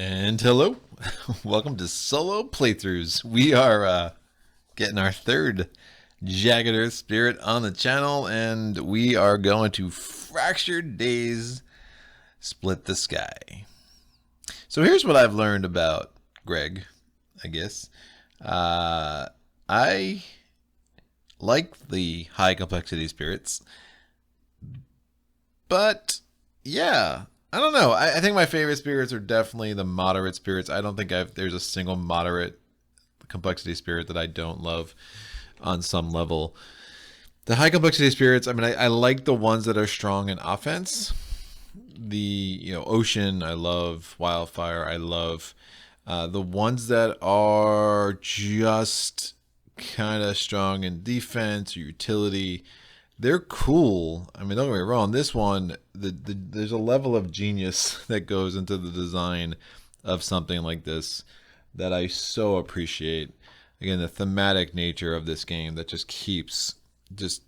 And hello, welcome to Solo Playthroughs. We are getting our third Jagged Earth Spirit on the channel, and we are going to Fractured Days Split the Sky. So here's what I've learned about Greg, I guess. I like the high complexity spirits, but yeah, I don't know. I think my favorite spirits are definitely the moderate spirits. I don't think there's a single moderate complexity spirit that I don't love on some level. The high complexity spirits, I mean, I like the ones that are strong in offense. The ocean, I love. Wildfire, I love. The ones that are just kind of strong in defense or utility, they're cool. I mean, don't get me wrong. This one, there's a level of genius that goes into the design of something like this that I so appreciate. Again, the thematic nature of this game that just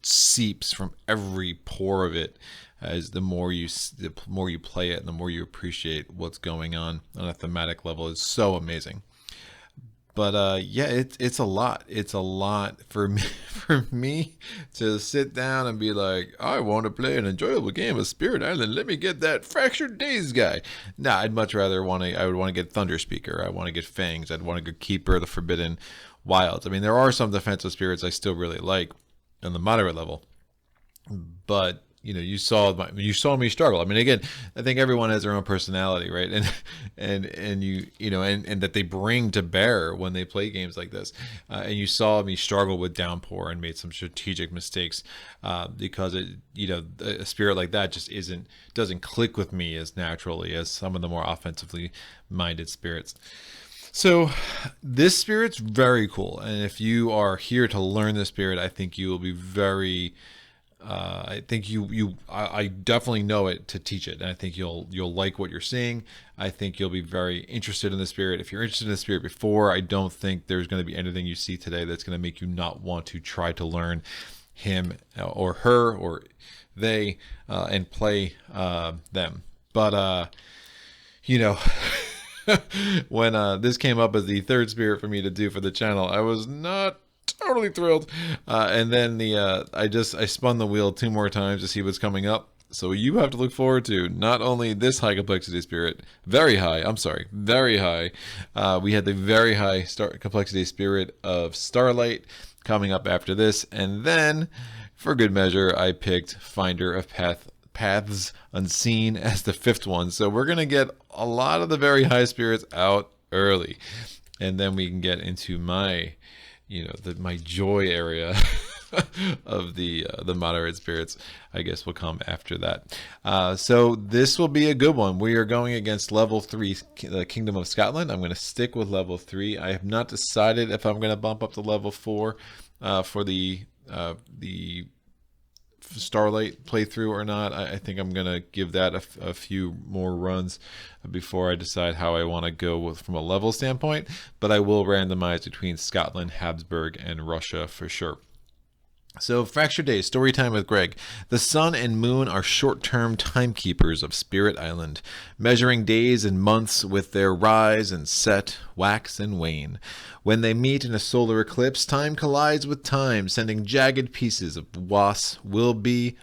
seeps from every pore of it as the more you play it and the more you appreciate what's going on a thematic level is so amazing. But yeah, it's a lot. It's a lot for me to sit down and be like, I want to play an enjoyable game of Spirit Island. Let me get that Fractured Days guy. Nah, I'd much rather I would want to get Thunder Speaker. I want to get Fangs. I'd want to get Keeper, the Forbidden Wilds. I mean, there are some defensive spirits I still really like on the moderate level, but you saw me struggle. I mean, again, I think everyone has their own personality, right? And that they bring to bear when they play games like this. And you saw me struggle with Downpour and made some strategic mistakes because a spirit like that just doesn't click with me as naturally as some of the more offensively minded spirits. So this spirit's very cool, and if you are here to learn this spirit, I think you will be very. I think I definitely know it to teach it, and I think you'll like what you're seeing. I think you'll be very interested in the spirit. If you're interested in the spirit before, I don't think there's going to be anything you see today that's going to make you not want to try to learn him or her or they and play them. But when this came up as the third spirit for me to do for the channel, I was not totally thrilled, and then I spun the wheel 2 more times to see what's coming up. So you have to look forward to not only this high complexity spirit, very high. We had the very high complexity spirit of Starlight coming up after this, and then for good measure, I picked Finder of Paths Unseen as the 5th one. So we're gonna get a lot of the very high spirits out early, and then we can get into my my joy area of the moderate spirits, I guess, will come after that. So this will be a good one. We are going against level 3, the Kingdom of Scotland. I'm going to stick with level 3. I have not decided if I'm going to bump up to level 4 for the Starlight playthrough or not. I think I'm going to give that a few more runs before I decide how I want to go from a level standpoint, but I will randomize between Scotland, Habsburg, and Russia for sure. So, Fractured Days, story time with Greg. The sun and moon are short-term timekeepers of Spirit Island, measuring days and months with their rise and set, wax and wane. When they meet in a solar eclipse, time collides with time, sending jagged pieces of was, will be,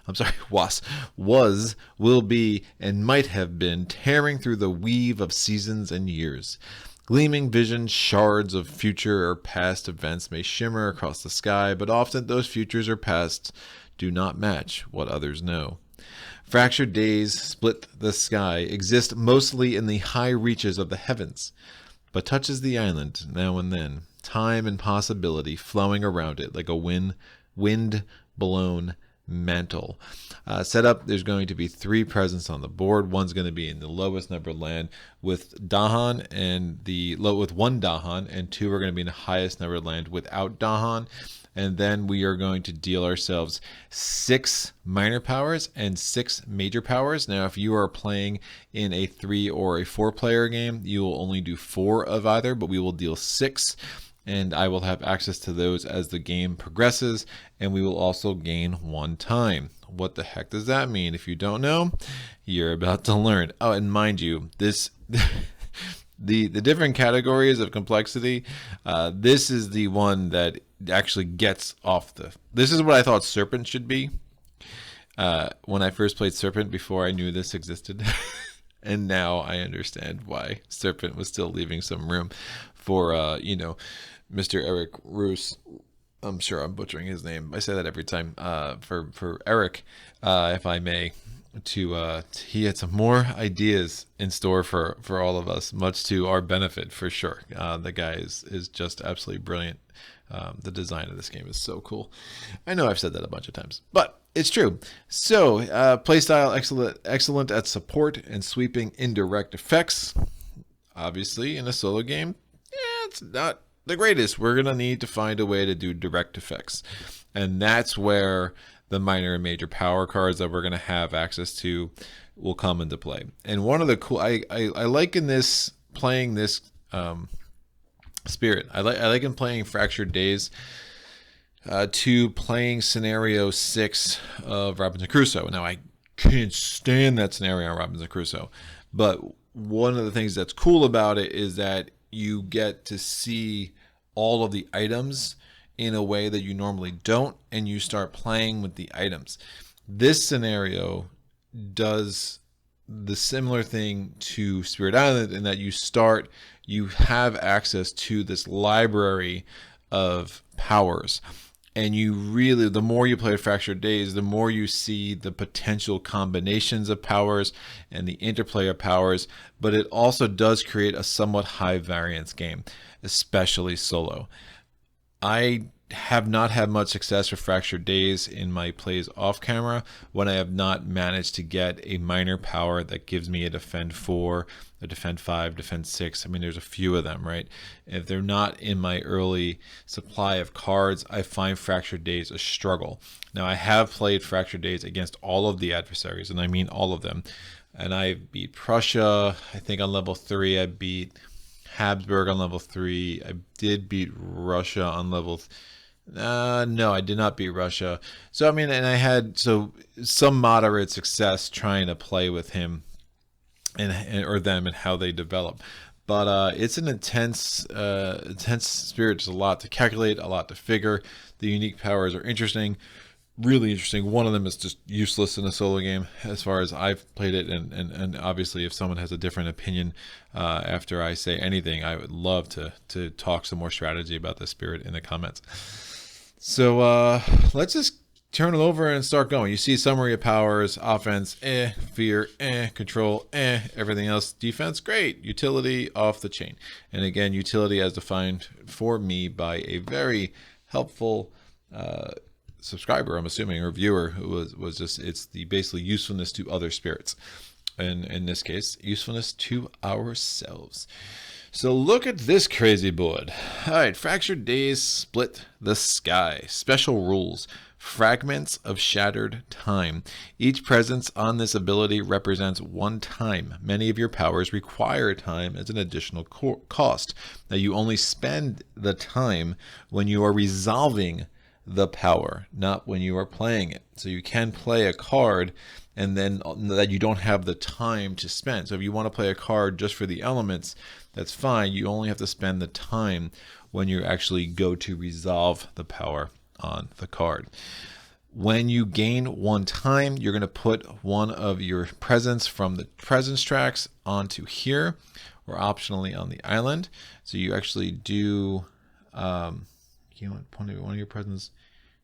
and might have been tearing through the weave of seasons and years. Gleaming vision shards of future or past events may shimmer across the sky, but often those futures or pasts do not match what others know. Fractured Days Split the Sky exist mostly in the high reaches of the heavens, but touches the island now and then, time and possibility flowing around it like a wind-blown mantle. Setup, there's going to be 3 presents on the board. One's going to be in the lowest numbered land with Dahan with 1 Dahan, and 2 are going to be in the highest numbered land without Dahan. And then we are going to deal ourselves 6 minor powers and 6 major powers. Now, if you are playing in a 3 or a 4 player game, you will only do 4 of either, but we will deal 6. And I will have access to those as the game progresses, and we will also gain 1 time. What the heck does that mean? If you don't know, you're about to learn. Oh, and mind you, this the different categories of complexity, this is the one that actually gets off the. This is what I thought Serpent should be. When I first played Serpent before I knew this existed. And now I understand why Serpent was still leaving some room for, Mr. Eric Roos. I'm sure I'm butchering his name. I say that every time. For Eric, if I may, he had some more ideas in store for all of us, much to our benefit for sure. The guy is just absolutely brilliant. The design of this game is so cool. I know I've said that a bunch of times, but it's true. So, playstyle excellent at support and sweeping indirect effects. Obviously, in a solo game, it's not the greatest. We're gonna need to find a way to do direct effects, and that's where the minor and major power cards that we're gonna have access to will come into play. And one of the cool, I liken this playing this. Spirit. I like him playing Fractured Days to playing Scenario 6 of Robinson Crusoe. Now, I can't stand that scenario on Robinson Crusoe, but one of the things that's cool about it is that you get to see all of the items in a way that you normally don't, and you start playing with the items. This scenario does the similar thing to Spirit Island in that you have access to this library of powers, and the more you play Fractured Days, the more you see the potential combinations of powers and the interplay of powers, but it also does create a somewhat high variance game, especially solo. I have not had much success with Fractured Days in my plays off camera when I have not managed to get a minor power that gives me a defend 4, a defend 5, defend 6. I mean, there's a few of them, right? If they're not in my early supply of cards, I find Fractured Days a struggle. Now, I have played Fractured Days against all of the adversaries, and I mean all of them. And I beat Prussia, I think on level 3. I beat Habsburg on level 3. I did beat Russia on level no, I did not beat Russia. So, I mean, and I had some moderate success trying to play with him or them and how they develop. But it's an intense Spirit. There's a lot to calculate, a lot to figure. The unique powers are interesting, really interesting. One of them is just useless in a solo game as far as I've played it. And obviously, if someone has a different opinion after I say anything, I would love to talk some more strategy about the Spirit in the comments. So let's just turn it over and start going. You see summary of powers: offense, fear, control, everything else, defense, great, utility, off the chain. And again, utility as defined for me by a very helpful subscriber, I'm assuming, or viewer, who was just, it's the basically usefulness to other spirits. And in this case, usefulness to ourselves. So look at this crazy board. All right, Fractured Days split the sky. Special rules. Fragments of shattered time. Each presence on this ability represents one time. Many of your powers require time as an additional cost. Now you only spend the time when you are resolving the power, not when you are playing it. So you can play a card and then that you don't have the time to spend. So if you want to play a card just for the elements, that's fine. You only have to spend the time when you actually go to resolve the power on the card. When you gain one time, you're going to put one of your presents from the presence tracks onto here, or optionally on the island. So you actually do you want one of your presents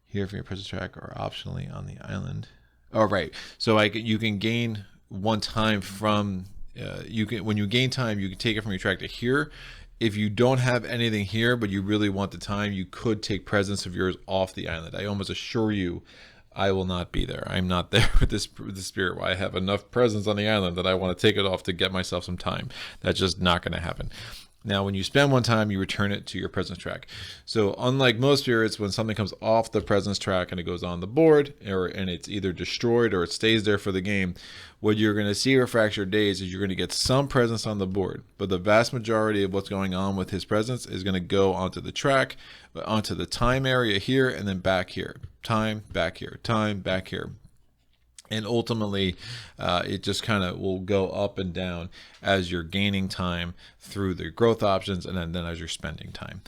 here from your presence track, or optionally on the island. Oh, right. So you can gain one time from when you gain time, you can take it from your track to here. If you don't have anything here, but you really want the time, you could take presence of yours off the island. I almost assure you, I will not be there. I'm not there with the Spirit. I have enough presence on the island that I want to take it off to get myself some time. That's just not going to happen. Now, when you spend one time, you return it to your presence track. So unlike most spirits, when something comes off the presence track and it goes on the board, and it's either destroyed or it stays there for the game, what you're going to see with Fractured Days is you're going to get some presence on the board, but the vast majority of what's going on with his presence is going to go onto the track, onto the time area here, and then back here. Time, back here. Time, back here. And ultimately, it just kind of will go up and down as you're gaining time through the growth options, and then as you're spending time.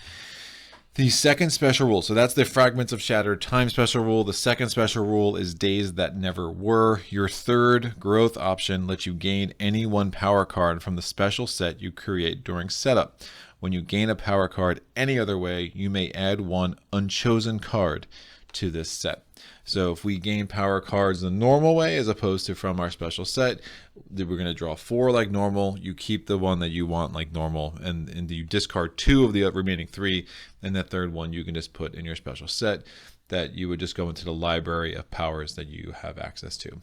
The second special rule, so that's the Fragments of Shattered Time special rule. The second special rule is Days That Never Were. Your third growth option lets you gain any one power card from the special set you create during setup. When you gain a power card any other way, you may add one unchosen card to this set. So if we gain power cards the normal way as opposed to from our special set, we're going to draw 4 like normal. You keep the one that you want like normal, and you discard 2 of the remaining 3, and that third one you can just put in your special set that you would just go into the library of powers that you have access to.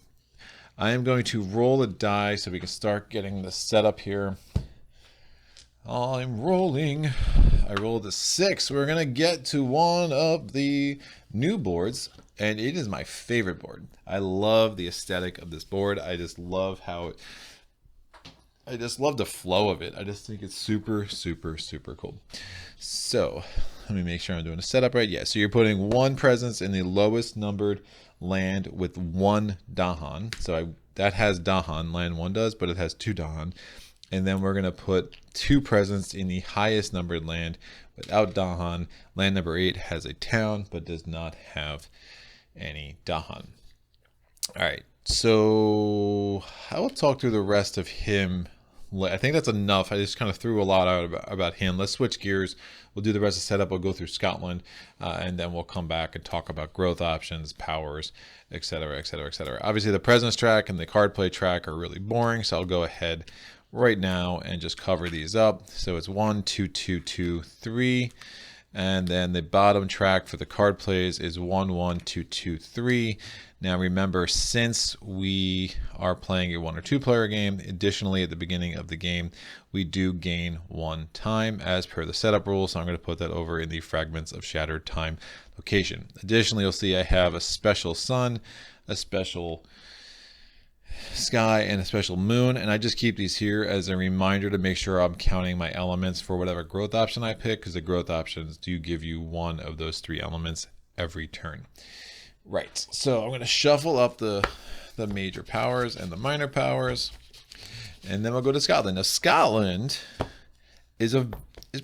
I am going to roll a die so we can start getting the setup here. I'm rolling. I rolled a 6. We're going to get to one of the new boards, and it is my favorite board. I love the aesthetic of this board. I just love I just love the flow of it. I just think it's super, super, super cool. So let me make sure I'm doing a setup right. Yeah, so you're putting 1 presence in the lowest numbered land with 1 Dahan. So that has Dahan, land 1 does, but it has 2 Dahan. And then we're going to put 2 presents in the highest numbered land without Dahan. Land number 8 has a town, but does not have any Dahan. All right, so I will talk through the rest of him. I think that's enough. I just kind of threw a lot out about him. Let's switch gears. We'll do the rest of the setup. We'll go through Scotland, and then we'll come back and talk about growth options, powers, etc., etc., etc. Obviously, the presence track and the card play track are really boring, so I'll go ahead right now and just cover these up. So it's 1, 2, 2, 2, 3, and then the bottom track for the card plays is 1, 1, 2, 2, 3. Now remember, since we are playing a 1 or 2 player game, additionally at the beginning of the game we do gain 1 time as per the setup rules. So I'm going to put that over in the Fragments of Shattered Time location. Additionally, you'll see I have a special sun, a special sky, and a special moon, and I just keep these here as a reminder to make sure I'm counting my elements for whatever growth option I pick, because the growth options do give you 1 of those 3 elements every turn. Right, so I'm going to shuffle up the major powers and the minor powers, and then we'll go to Scotland. Now Scotland is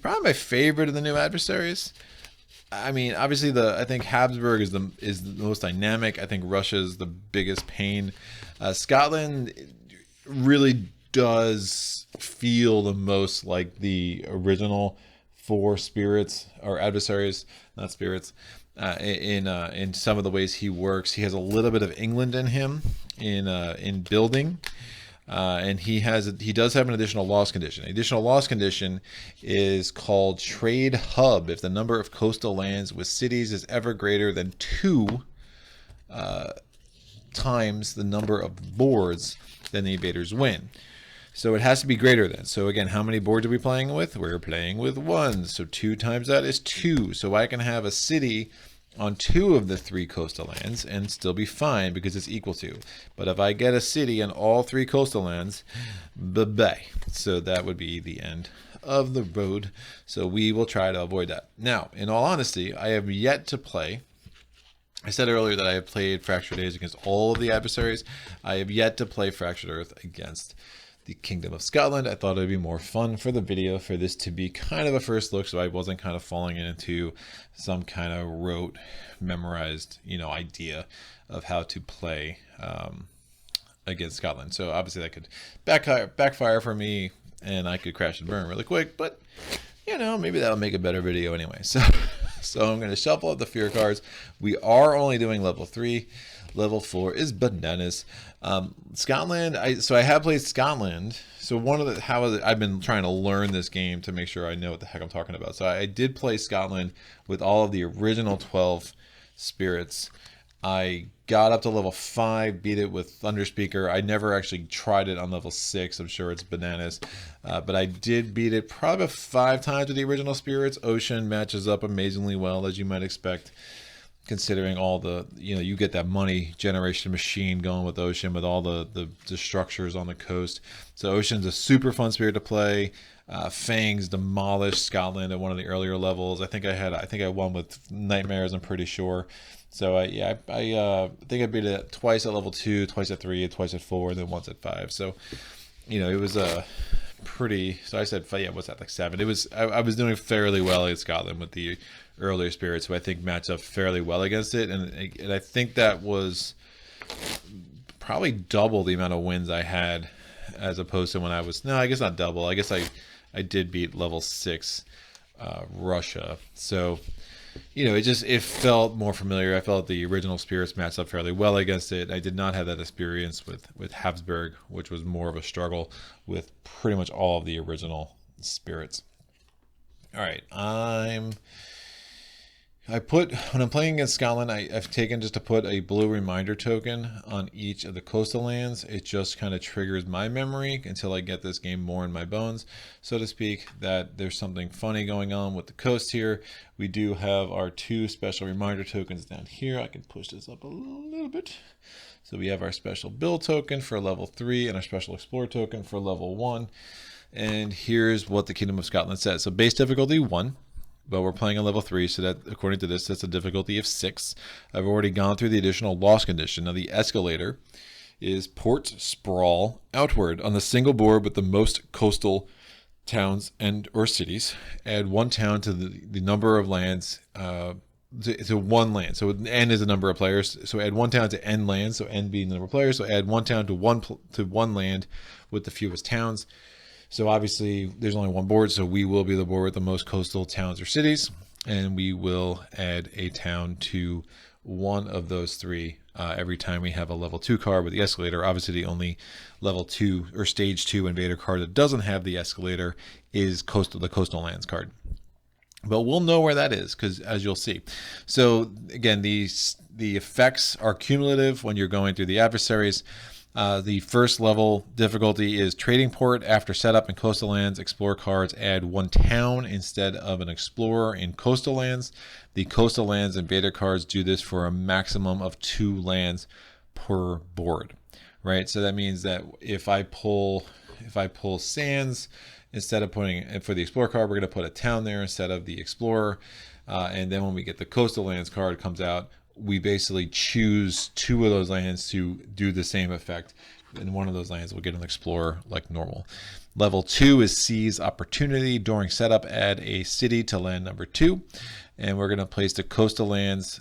probably my favorite of the new adversaries. I mean, obviously I think Habsburg is the most dynamic. I think Russia's the biggest pain. Scotland really does feel the most like the original 4 spirits or adversaries, not spirits. In some of the ways he works, he has a little bit of England in him in building. And he does have an additional loss condition. An additional loss condition is called Trade Hub. If the number of coastal lands with cities is ever greater than 2 times the number of boards, then the invaders win. So it has to be greater than. So again, how many boards are we playing with? We're playing with 1. So 2 times that is 2. So I can have a city on 2 of the 3 coastal lands and still be fine because it's equal to. But if I get a city on all 3 coastal lands, bye-bye. So that would be the end of the road. So we will try to avoid that. Now, in all honesty, I have yet to play. I said earlier that I have played Fractured Days against all of the adversaries. I have yet to play Fractured Earth against the Kingdom of Scotland. I thought it would be more fun for the video for this to be kind of a first look, so I wasn't kind of falling into some kind of rote, memorized, idea of how to play against Scotland. So obviously that could backfire for me, and I could crash and burn really quick. But maybe that'll make a better video anyway. So I'm going to shuffle up the fear cards. We are only doing level 3. Level 4 is bananas. Scotland, I have played Scotland. So I've been trying to learn this game to make sure I know what the heck I'm talking about. So I did play Scotland with all of the original 12 spirits. I got up to level 5, beat it with Thunderspeaker. I never actually tried it on level 6. I'm sure it's bananas. But I did beat it probably 5 times with the original spirits. Ocean matches up amazingly well, as you might expect, considering all the, you get that money generation machine going with Ocean with all the structures on the coast. So Ocean's a super fun spirit to play. Fangs demolished Scotland at one of the earlier levels. I think I won with Nightmares, I'm pretty sure. So I think I beat it twice at level 2, twice at 3, twice at 4, and then once at 5. So it was a pretty. So I said, yeah, what's that, like 7? It was. I was doing fairly well in Scotland with the earlier spirits, who I think matched up fairly well against it, and I think that was probably double the amount of wins I had as opposed to when I was. No, I guess not double. I guess I did beat level 6 Russia. So it felt more familiar. I felt the original spirits matched up fairly well against it. I did not have that experience with Habsburg, which was more of a struggle with pretty much all of the original spirits. All right, when I'm playing against Scotland, I've taken just to put a blue reminder token on each of the coastal lands. It just kind of triggers my memory until I get this game more in my bones, so to speak, that there's something funny going on with the coast here. We do have our 2 special reminder tokens down here. I can push this up a little bit. So we have our special build token for level 3 and our special explore token for level 1. And here's what the Kingdom of Scotland says. So base difficulty 1. But we're playing on level 3, so that, according to this, that's a difficulty of 6. I've already gone through the additional loss condition. Now, the escalator is port sprawl outward on the single board with the most coastal towns and or cities. Add 1 town to the number of lands to 1 land. So N is the number of players. So add 1 town to N lands. So N being the number of players. So add 1 town to one land with the fewest towns. So obviously there's only 1 board, so we will be the board with the most coastal towns or cities, and we will add a town to one of those 3 every time we have a level 2 card with the escalator. Obviously the only level 2 or stage 2 invader card that doesn't have the escalator is the coastal lands card. But we'll know where that is, because as you'll see. So again, the effects are cumulative when you're going through the adversaries. The first level difficulty is trading port. After setup in coastal lands, explore cards add 1 town instead of an explorer in coastal lands. The coastal lands invader cards do this for a maximum of 2 lands per board, right? So that means that if I pull sands, instead of putting, for the explorer card, we're going to put a town there instead of the explorer. And then when we get the coastal lands card comes out, we basically choose 2 of those lands to do the same effect. And one of those lands will get an explorer like normal. Level 2 is seize opportunity. During setup, add a city to land number 2. And we're going to place the coastal lands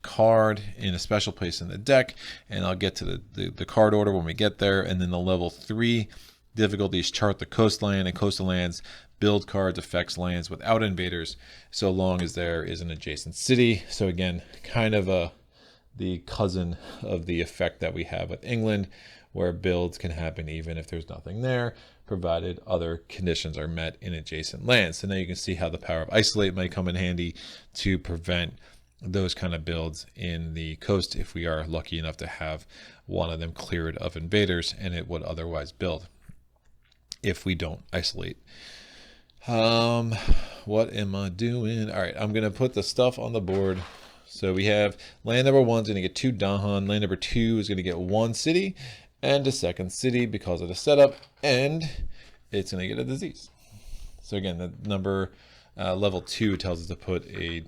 card in a special place in the deck. And I'll get to the card order when we get there. And then the level 3 difficulties chart the coastline and coastal lands. Build cards affects lands without invaders, so long as there is an adjacent city. So again, kind of the cousin of the effect that we have with England, where builds can happen even if there's nothing there, provided other conditions are met in adjacent lands. So now you can see how the power of isolate might come in handy to prevent those kind of builds in the coast if we are lucky enough to have one of them cleared of invaders and it would otherwise build if we don't isolate. What am I doing? All right, I'm going to put the stuff on the board. So we have land number 1 is going to get 2 Dahan. Land number 2 is going to get 1 city and a second city because of the setup, and it's going to get a disease. So again, the number level 2 tells us to put a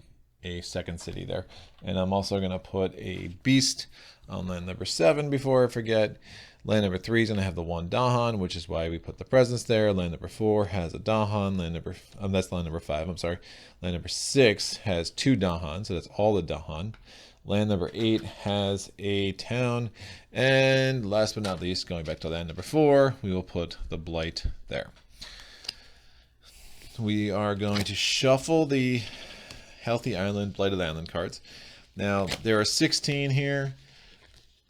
second city there. And I'm also going to put a beast on land number 7 before I forget. Land number 3 is going to have the 1 Dahan, which is why we put the presence there. Land number 4 has a Dahan. That's land number 5, I'm sorry. Land number 6 has 2 Dahan, so that's all the Dahan. Land number 8 has a town. And last but not least, going back to land number 4, we will put the Blight there. We are going to shuffle the Healthy Island, Blighted Island cards. Now, there are 16 here.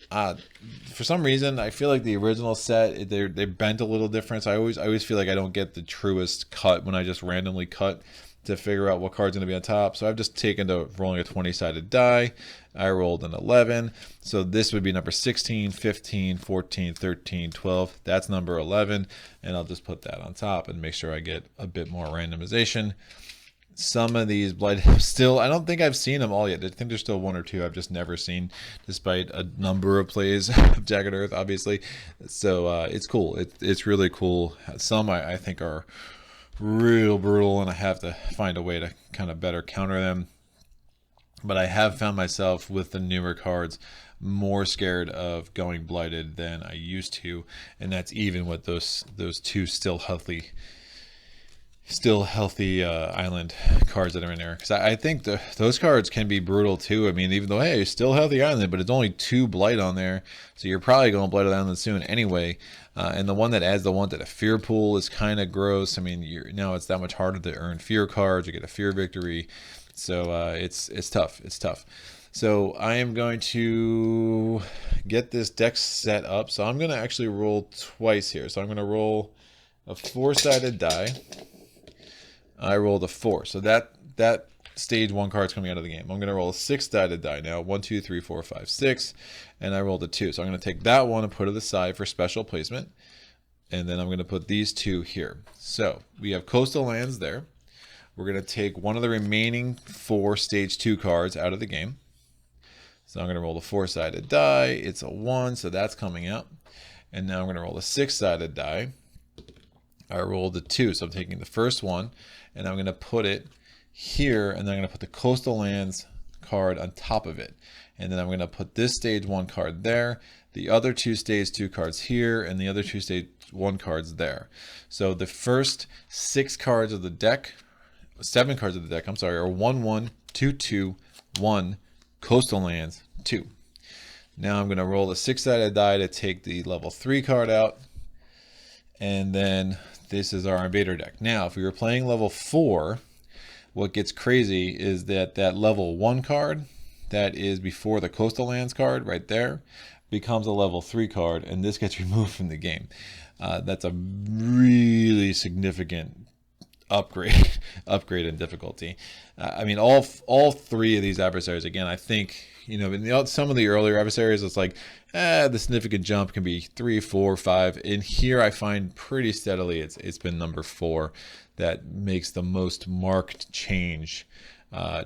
For some reason, I feel like the original set, they bent a little different. So I always feel like I don't get the truest cut when I just randomly cut to figure out what card's going to be on top. So I've just taken to rolling a 20-sided die. I rolled an 11. So this would be number 16, 15, 14, 13, 12. That's number 11. And I'll just put that on top and make sure I get a bit more randomization. Some of these Blight still, I don't think I've seen them all yet. I think there's still 1 or 2 I've just never seen, despite a number of plays of Jagged Earth, obviously. So it's cool. It's really cool. Some I think are real brutal, and I have to find a way to kind of better counter them. But I have found myself with the newer cards more scared of going blighted than I used to, and that's even with those two still healthy island cards that are in there, because I think those cards can be brutal too. I mean, even though, hey, still healthy island, but it's only 2 blight on there, so you're probably going blighted island soon anyway. And the one that adds the one to the fear pool is kind of gross. I mean, now it's that much harder to earn fear cards or get a fear victory, so it's tough. It's tough. So I am going to get this deck set up. So I'm going to actually roll twice here. So I'm going to roll a 4-sided die. I rolled a 4, so that stage 1 card's coming out of the game. I'm going to roll a 6-sided die now. 1, 2, 3, 4, 5, 6, and I rolled a 2. So I'm going to take that one and put it aside for special placement, and then I'm going to put these 2 here. So we have coastal lands there. We're going to take one of the remaining 4 stage 2 cards out of the game. So I'm going to roll a 4-sided die. It's a 1, so that's coming out. And now I'm going to roll a 6-sided die. I rolled a 2, so I'm taking the first one, and I'm going to put it here, and then I'm going to put the coastal lands card on top of it. And then I'm going to put this stage 1 card there, the other 2 stage 2 cards here, and the other 2 stage 1 cards there. So the first 6 cards of the deck, 7 cards of the deck, I'm sorry, are 1, 1, 2, 2, 1, coastal lands, 2. Now I'm going to roll a 6-sided die to take the level 3 card out, and then this is our invader deck. Now, if we were playing level 4, what gets crazy is that level 1 card that is before the coastal lands card right there becomes a level 3 card, and this gets removed from the game. That's a really significant upgrade in difficulty. I mean, all 3 of these adversaries, again, I think, you know, in some of the earlier adversaries, it's like, the significant jump can be 3, 4, 5. In here, I find pretty steadily it's been number 4 that makes the most marked change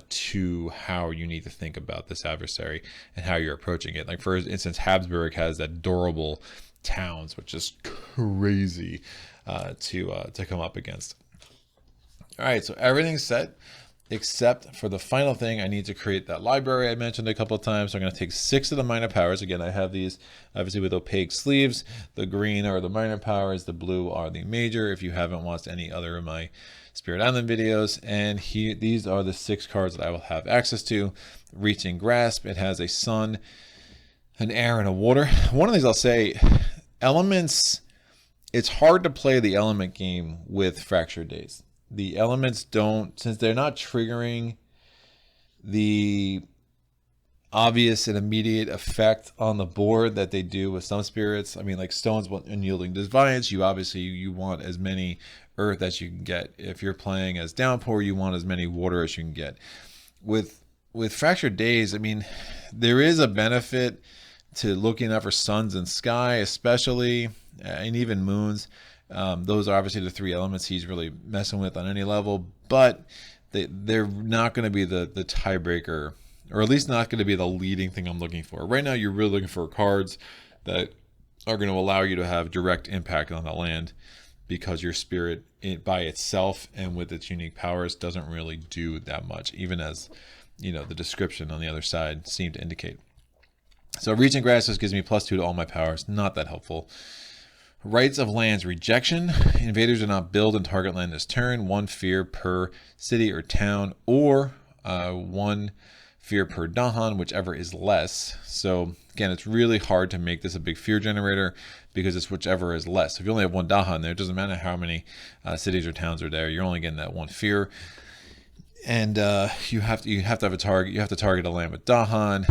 to how you need to think about this adversary and how you're approaching it. Like, for instance, Habsburg has that durable towns, which is crazy to come up against. All right, so everything's set except for the final thing. I need to create that library I mentioned a couple of times. So I'm going to take 6 of the minor powers. Again, I have these obviously with opaque sleeves. The green are the minor powers, the blue are the major, if you haven't watched any other of my Spirit Island videos. And these are the 6 cards that I will have access to. Reaching Grasp, it has a sun, an air, and a water. One of these I'll say, elements, it's hard to play the element game with Fractured Days. The elements don't, since they're not triggering the obvious and immediate effect on the board that they do with some spirits. I mean, like Stone's Unyielding Defiance, you want as many earth as you can get. If you're playing as Downpour, you want as many water as you can get. With Fractured Days, I mean, there is a benefit to looking out for suns and sky, especially, and even moons. Those are obviously the 3 elements he's really messing with on any level, but they're not going to be the tiebreaker, or at least not going to be the leading thing I'm looking for. Right now, you're really looking for cards that are going to allow you to have direct impact on the land, because your spirit by itself and with its unique powers doesn't really do that much, even as, you know, the description on the other side seemed to indicate. So Reaching Grasp gives me +2 to all my powers. Not that helpful. Rights of Lands Rejection. Invaders do not build and target land this turn. 1 fear per city or town, or 1 fear per Dahan, whichever is less. So again, it's really hard to make this a big fear generator because it's whichever is less. If you only have 1 Dahan there, it doesn't matter how many cities or towns are there. You're only getting that 1 fear. And you have to have a target. You have to target a land with Dahan,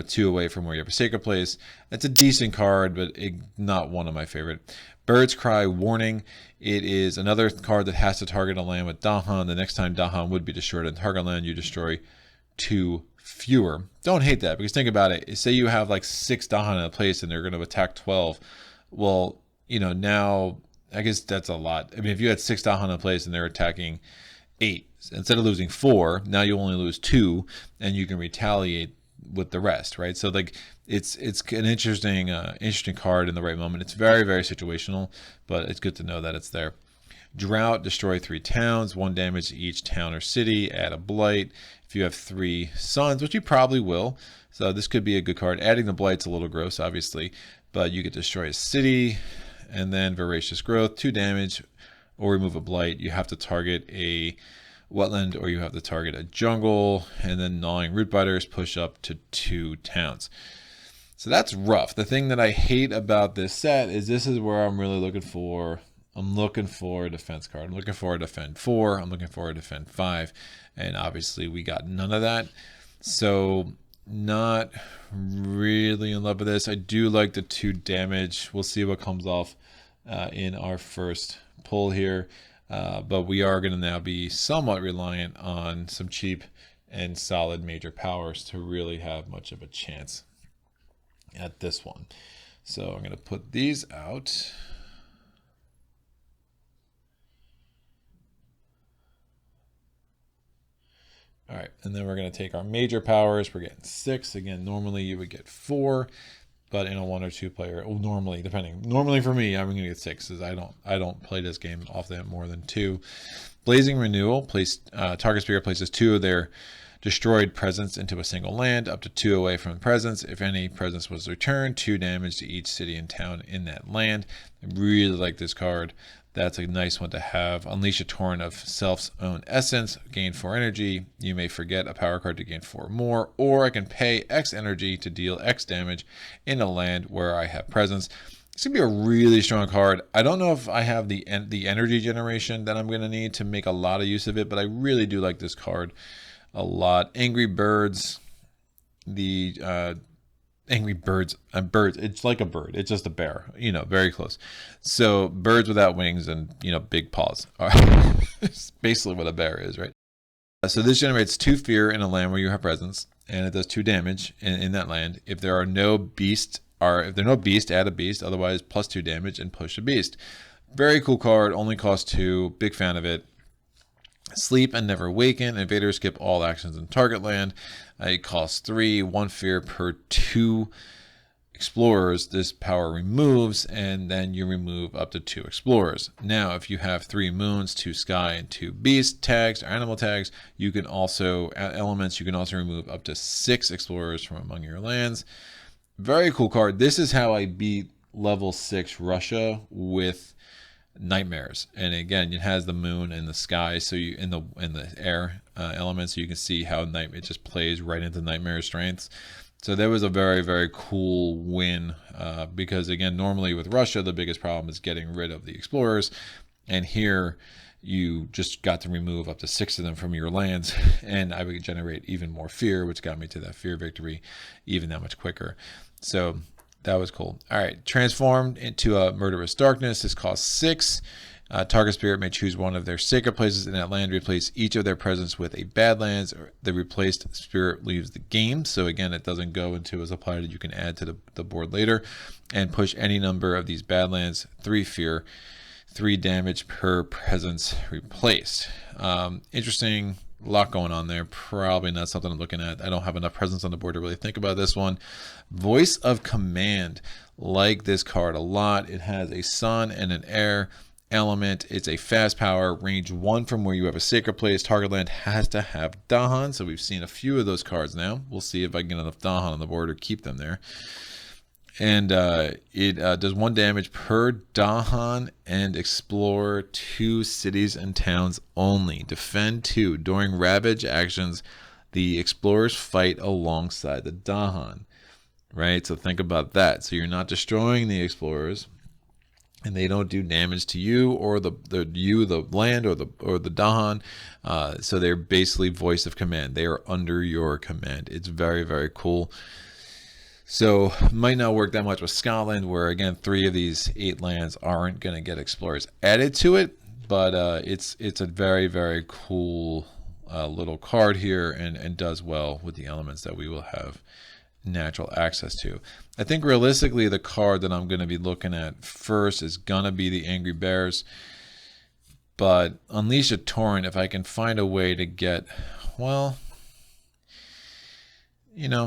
2 away from where you have a Sacred Place. It's a decent card, but not one of my favorite. Bird's Cry Warning. It is another card that has to target a land with Dahan. The next time Dahan would be destroyed on target land, you destroy 2 fewer. Don't hate that, because think about it. Say you have like 6 Dahan in a place and they're going to attack 12. Well, now I guess that's a lot. I mean, if you had 6 Dahan in a place and they're attacking 8, instead of losing 4, now you only lose 2, and you can retaliate with the rest, right? So like it's an interesting card in the right moment. It's very, very situational, but it's good to know that it's there. Drought, destroy 3 towns, 1 damage to each town or city, add a blight. If you have 3 suns, which you probably will, so this could be a good card. Adding the blight's a little gross, obviously, but you could destroy a city, and then Voracious Growth, 2 damage, or remove a blight. You have to target a wetland, or you have to target a jungle, and then Gnawing Root Biters push up to 2 towns. So that's rough. The thing that I hate about this set is this is where I'm really looking for. I'm looking for a defense card. I'm looking for a defend 4. I'm looking for a defend 5. And obviously we got none of that. So not really in love with this. I do like the 2 damage. We'll see what comes off in our first pull here. But we are going to now be somewhat reliant on some cheap and solid major powers to really have much of a chance at this one. So I'm going to put these out. All right, and then we're going to take our major powers. We're getting 6. Again, normally you would get 4, but in a 1 or 2 player, normally for me, I'm going to get 6 because I don't play this game often more than 2. Blazing Renewal, target spirit places 2 of their destroyed presence into a single land, up to 2 away from the presence. If any presence was returned, 2 damage to each city and town in that land. I really like this card. That's a nice one to have. Unleash a torrent of self's own essence, gain 4 energy. You may forget a power card to gain 4 more, or I can pay X energy to deal X damage in a land where I have presence. It's going to be a really strong card. I don't know if I have the energy generation that I'm going to need to make a lot of use of it, but I really do like this card a lot. Angry Birds, Angry Birds, it's like a bird. It's just a bear, very close. So birds without wings and, big paws. It's basically what a bear is, right? So this generates 2 fear in a land where you have presence, and it does 2 damage in that land. If there are no beast, add a beast, otherwise plus 2 damage and push a beast. Very cool card, only costs 2, big fan of it. Sleep and Never Waken. Invaders skip all actions in target land. It costs 3, 1 fear per 2 explorers. This power removes, and then you remove up to 2 explorers. Now, if you have 3 moons, 2 sky, and 2 beast tags or animal tags, you can also remove up to 6 explorers from among your lands. Very cool card. This is how I beat level 6 Russia with Nightmares, and again it has the moon and the sky, so you in the air elements, so you can see how it just plays right into Nightmare strengths. So that was a very, very cool win, because again, normally with Russia the biggest problem is getting rid of the explorers, and here you just got to remove up to 6 of them from your lands, and I would generate even more fear, which got me to that fear victory even that much quicker. So that was cool. All right, transformed into a Murderous Darkness. This costs 6. Target spirit may choose one of their sacred places in that land, replace each of their presence with a Badlands. The replaced spirit leaves the game. So again, it doesn't go into as a player that you can add to the board later. And push any number of these Badlands, 3 fear, 3 damage per presence replaced. Interesting. A lot going on there. Probably not something I'm looking at. I don't have enough presence on the board to really think about this one. Voice of Command. Like this card a lot. It has a sun and an air element. It's a fast power. Range 1 from where you have a sacred place. Target land has to have Dahan. So we've seen a few of those cards now. We'll see if I can get enough Dahan on the board or keep them there. And it does 1 damage per Dahan and explore 2 cities and towns only. Defend 2. During Ravage actions, the explorers fight alongside the Dahan. Right? So think about that. So you're not destroying the explorers, and they don't do damage to you or the land or the Dahan. So they're basically voice of command. They are under your command. It's very, very cool. So might not work that much with Scotland, where again 3 of these 8 lands aren't going to get explorers added to it, but it's a very, very cool little card here, and does well with the elements that we will have natural access to. I think realistically the card that I'm going to be looking at first is going to be the Angry Bears, but Unleash a Torrent, if I can find a way to get, well,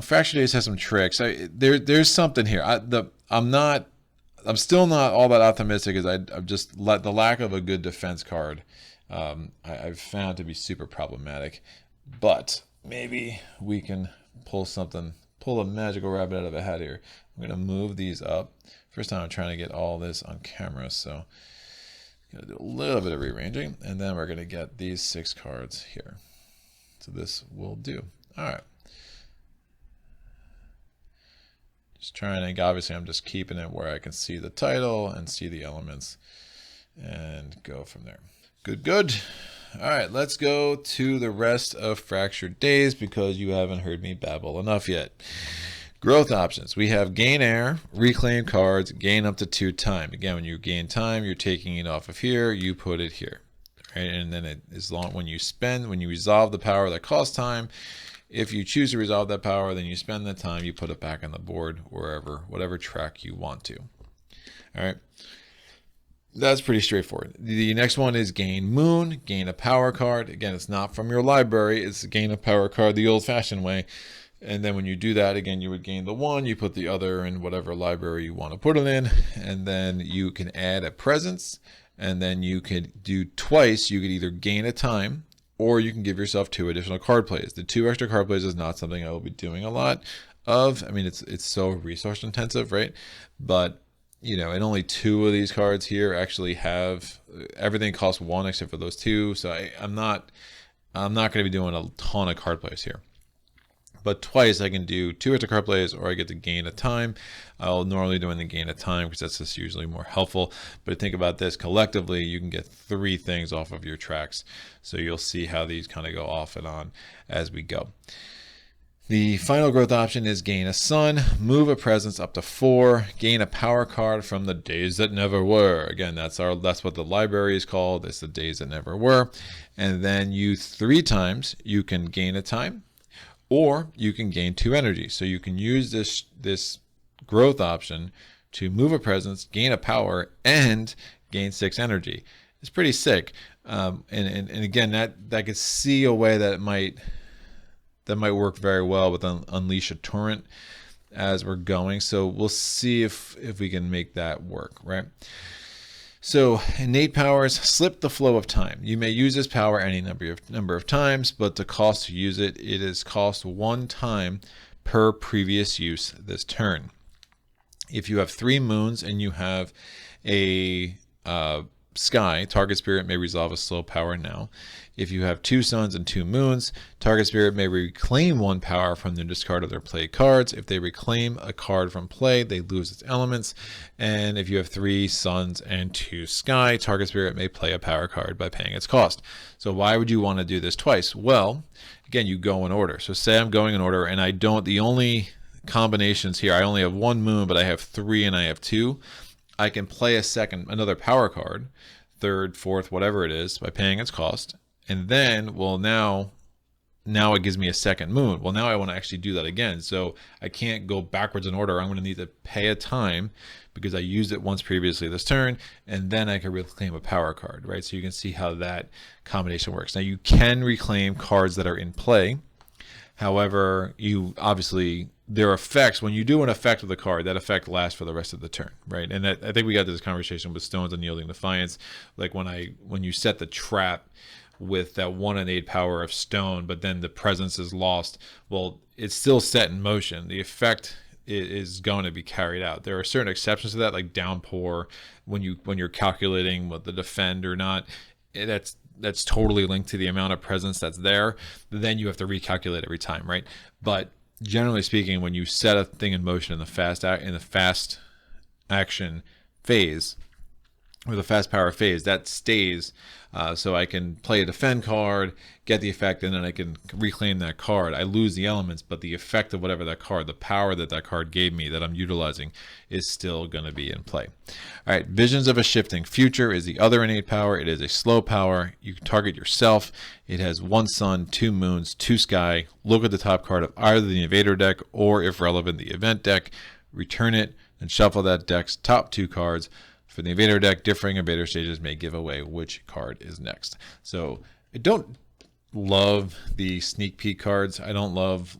Fracture Days has some tricks. There's something here. I'm not I'm still not all that optimistic, as I've just let the lack of a good defense card. I've found to be super problematic, but maybe we can pull a magical rabbit out of a hat here. I'm gonna move these up. First time I'm trying to get all this on camera, so I'm gonna do a little bit of rearranging, and then we're gonna get these 6 cards here. So this will do. All right. Just trying to, obviously I'm just keeping it where I can see the title and see the elements and go from there. Good. All right, let's go to the rest of Fractured Days because you haven't heard me babble enough yet. Growth options. We have gain air, reclaim cards, gain up to 2 time. Again, when you gain time, you're taking it off of here, you put it here. Right? And then when you resolve the power that costs time, if you choose to resolve that power, then you spend the time, you put it back on the board, whatever track you want to. All right. That's pretty straightforward. The next one is gain moon, gain a power card. Again, it's not from your library. It's gain a power card the old-fashioned way. And then when you do that, again, you would gain the 1. You put the other in whatever library you want to put it in. And then you can add a presence. And then you could do twice. You could either gain a time, or you can give yourself 2 additional card plays. The 2 extra card plays is not something I will be doing a lot of. I mean, it's so resource intensive, right? But and only 2 of these cards here actually have everything costs 1 except for those 2. So I'm not going to be doing a ton of card plays here. But twice I can do 2 extra card plays, or I get to gain a time. I'll normally do the gain a time because that's just usually more helpful. But think about this, collectively you can get 3 things off of your tracks. So you'll see how these kind of go off and on as we go. The final growth option is gain a sun, move a presence up to 4, gain a power card from the Days That Never Were. Again, that's what the library is called. It's the Days That Never Were. And then 3 times you can gain a time, or you can gain 2 energy. So you can use this growth option to move a presence, gain a power, and gain 6 energy. It's pretty sick. And again, that could see a way that might work very well with Unleash a Torrent as we're going. So we'll see if we can make that work, right? So innate powers, slip the flow of time. You may use this power any number of times, but the cost to use it is cost 1 time per previous use this turn. If you have 3 moons and you have a sky, target spirit may resolve a slow power now. If you have 2 suns and 2 moons, target spirit may reclaim 1 power from the discard of their play cards. If they reclaim a card from play, they lose its elements. And if you have 3 suns and 2 sky, target spirit may play a power card by paying its cost. So why would you want to do this twice? Well, again, you go in order. So say I'm going in order and the only combinations here, I only have 1 moon, but I have 3 and I have 2. I can play another power card, 3rd, 4th, whatever it is, by paying its cost. And then, now it gives me a 2nd moon. Well, now I want to actually do that again. So I can't go backwards in order. I'm going to need to pay a time because I used it once previously this turn, and then I can reclaim a power card, right? So you can see how that combination works. Now you can reclaim cards that are in play. However, there are effects. When you do an effect with a card, that effect lasts for the rest of the turn, right? And I think we got this conversation with Stones Unyielding Defiance. Like when you set the trap with that 1 innate power of stone, but then the presence is lost, well, it's still set in motion. The effect is going to be carried out. There are certain exceptions to that, like downpour, when you're calculating what the defend or not. That's totally linked to the amount of presence that's there. Then you have to recalculate every time, right? But generally speaking, when you set a thing in motion in the fast action phase, or the fast power phase, that stays. So I can play a defend card, get the effect, and then I can reclaim that card. I lose the elements, but the effect of whatever that card, the power that card gave me that I'm utilizing, is still going to be in play. All right, Visions of a Shifting Future is the other innate power. It is a slow power. You can target yourself. It has 1 sun, 2 moons, 2 sky. Look at the top card of either the invader deck or, if relevant, the event deck. Return it and shuffle that deck's top 2 cards. For the invader deck, differing invader stages may give away which card is next. So I don't love the sneak peek cards. I don't love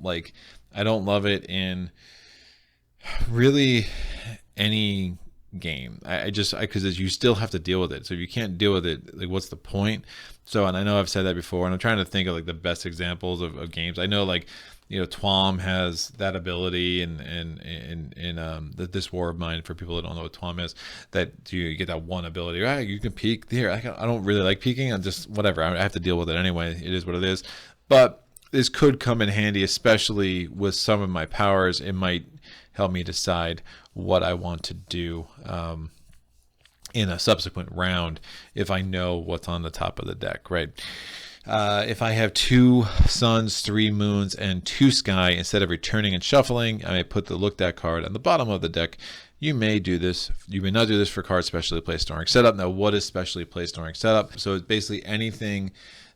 it in really any game. Because you still have to deal with it. So if you can't deal with it, like what's the point? So, and I know I've said that before, and I'm trying to think of like the best examples of games. I know like, TWAM has that ability, and this War of Mine, for people that don't know what TWAM is, that you get that one ability. Right, you can peek here. I don't really like peeking. I'm just whatever. I have to deal with it anyway. It is what it is. But this could come in handy, especially with some of my powers. It might help me decide what I want to do in a subsequent round if I know what's on the top of the deck, right? If I have 2 suns, 3 moons, and 2 sky, instead of returning and shuffling, I may put the look deck card on the bottom of the deck. You may do this. You may not do this for cards specially placed during setup. Now, what is specially placed during setup? So it's basically anything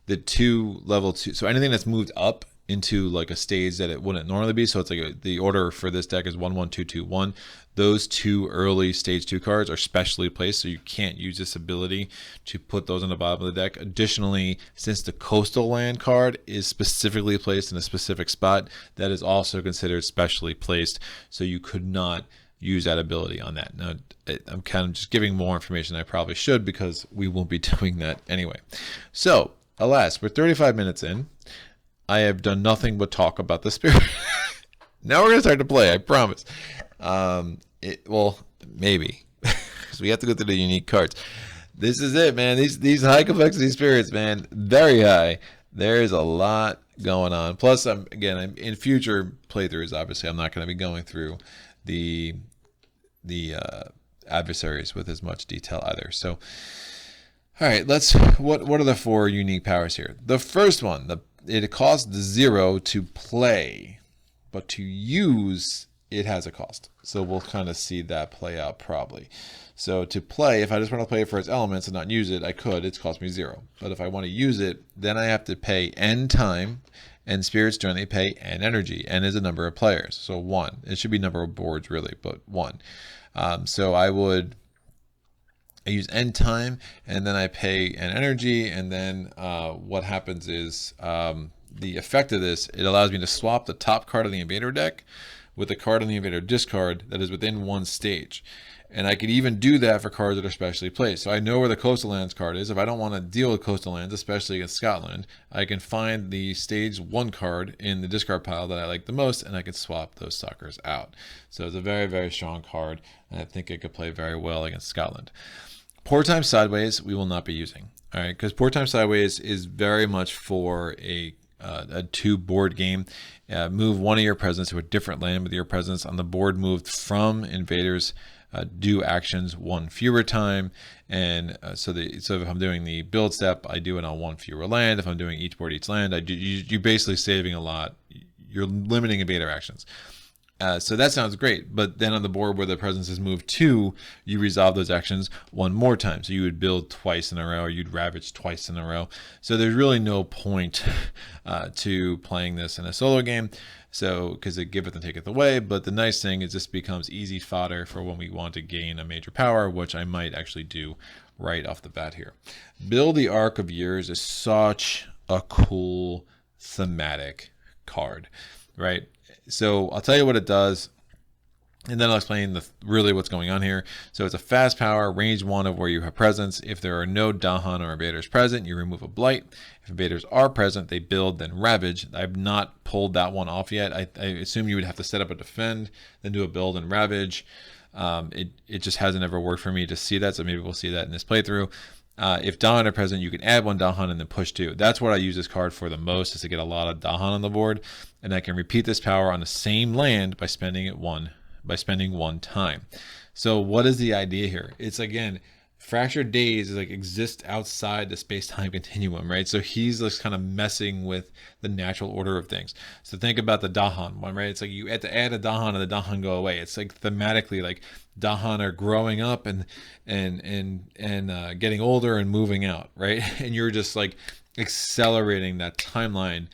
level 2. So anything that's moved up into like a stage that it wouldn't normally be. So it's like the order for this deck is 1 1 2 2 1. Those 2 early stage 2 cards are specially placed, so you can't use this ability to put those on the bottom of the deck. Additionally, since the coastal land card is specifically placed in a specific spot, that is also considered specially placed, so you could not use that ability on that. Now, I'm kind of just giving more information than I probably should, because we won't be doing that anyway. So, alas, we're 35 minutes in. I have done nothing but talk about the Spirit. Now we're going to start to play, I promise. Well, maybe. Because we have to go through the unique cards. This is it, man. These high complexity spirits, man, very high. There is a lot going on. Plus, I'm in future playthroughs, obviously, I'm not going to be going through the adversaries with as much detail either. So, all right, what are the 4 unique powers here? The first one, it costs 0 to play, but to use, it has a cost. So we'll kind of see that play out probably. So to play, if I just want to play it for its elements and not use it, I could. It's cost me 0. But if I want to use it, then I have to pay N time, and spirits generally pay N energy. N is a number of players, so 1. It should be number of boards really, but 1. So I use N time, and then I pay N energy, and then what happens is the effect of this, it allows me to swap the top card of the invader deck with the card on the invader discard that is within 1 stage. And I could even do that for cards that are specially placed. So I know where the Coastal Lands card is. If I don't want to deal with Coastal Lands, especially against Scotland, I can find the stage 1 card in the discard pile that I like the most, and I can swap those suckers out. So it's a very, very strong card, and I think it could play very well against Scotland. Pour Time Sideways, we will not be using. All right, because Pour Time Sideways is very much for a 2 board game. Move one of your presence to a different land with your presence on the board moved from invaders. Do actions 1 fewer time, and so if I'm doing the build step, I do it on 1 fewer land. If I'm doing each board each land, you're basically saving a lot. You're limiting invader actions. So that sounds great, but then on the board where the presence is moved to, you resolve those actions 1 more time. So you would build twice in a row, or you'd ravage twice in a row. So there's really no point to playing this in a solo game. So, because it giveth and taketh away. But the nice thing is this becomes easy fodder for when we want to gain a major power, which I might actually do right off the bat here. Build the Arc of Years is such a cool thematic card, right? So I'll tell you what it does, and then I'll explain really what's going on here. So it's a fast power, range 1 of where you have presence. If there are no Dahan or invaders present, you remove a blight. If invaders are present, they build, then ravage. I've not pulled that one off yet. I assume you would have to set up a defend, then do a build and ravage. It just hasn't ever worked for me to see that, so maybe we'll see that in this playthrough. If Dahan are present, you can add 1 Dahan and then push 2. That's what I use this card for the most, is to get a lot of Dahan on the board. And I can repeat this power on the same land by spending 1 time. So what is the idea here? It's, again, Fractured Days is like exists outside the space-time continuum, right? So he's just kind of messing with the natural order of things. So think about the Dahan one, right? It's like you have to add a Dahan and the Dahan go away. It's like thematically like Dahan are growing up and getting older and moving out, right? And you're just like accelerating that timeline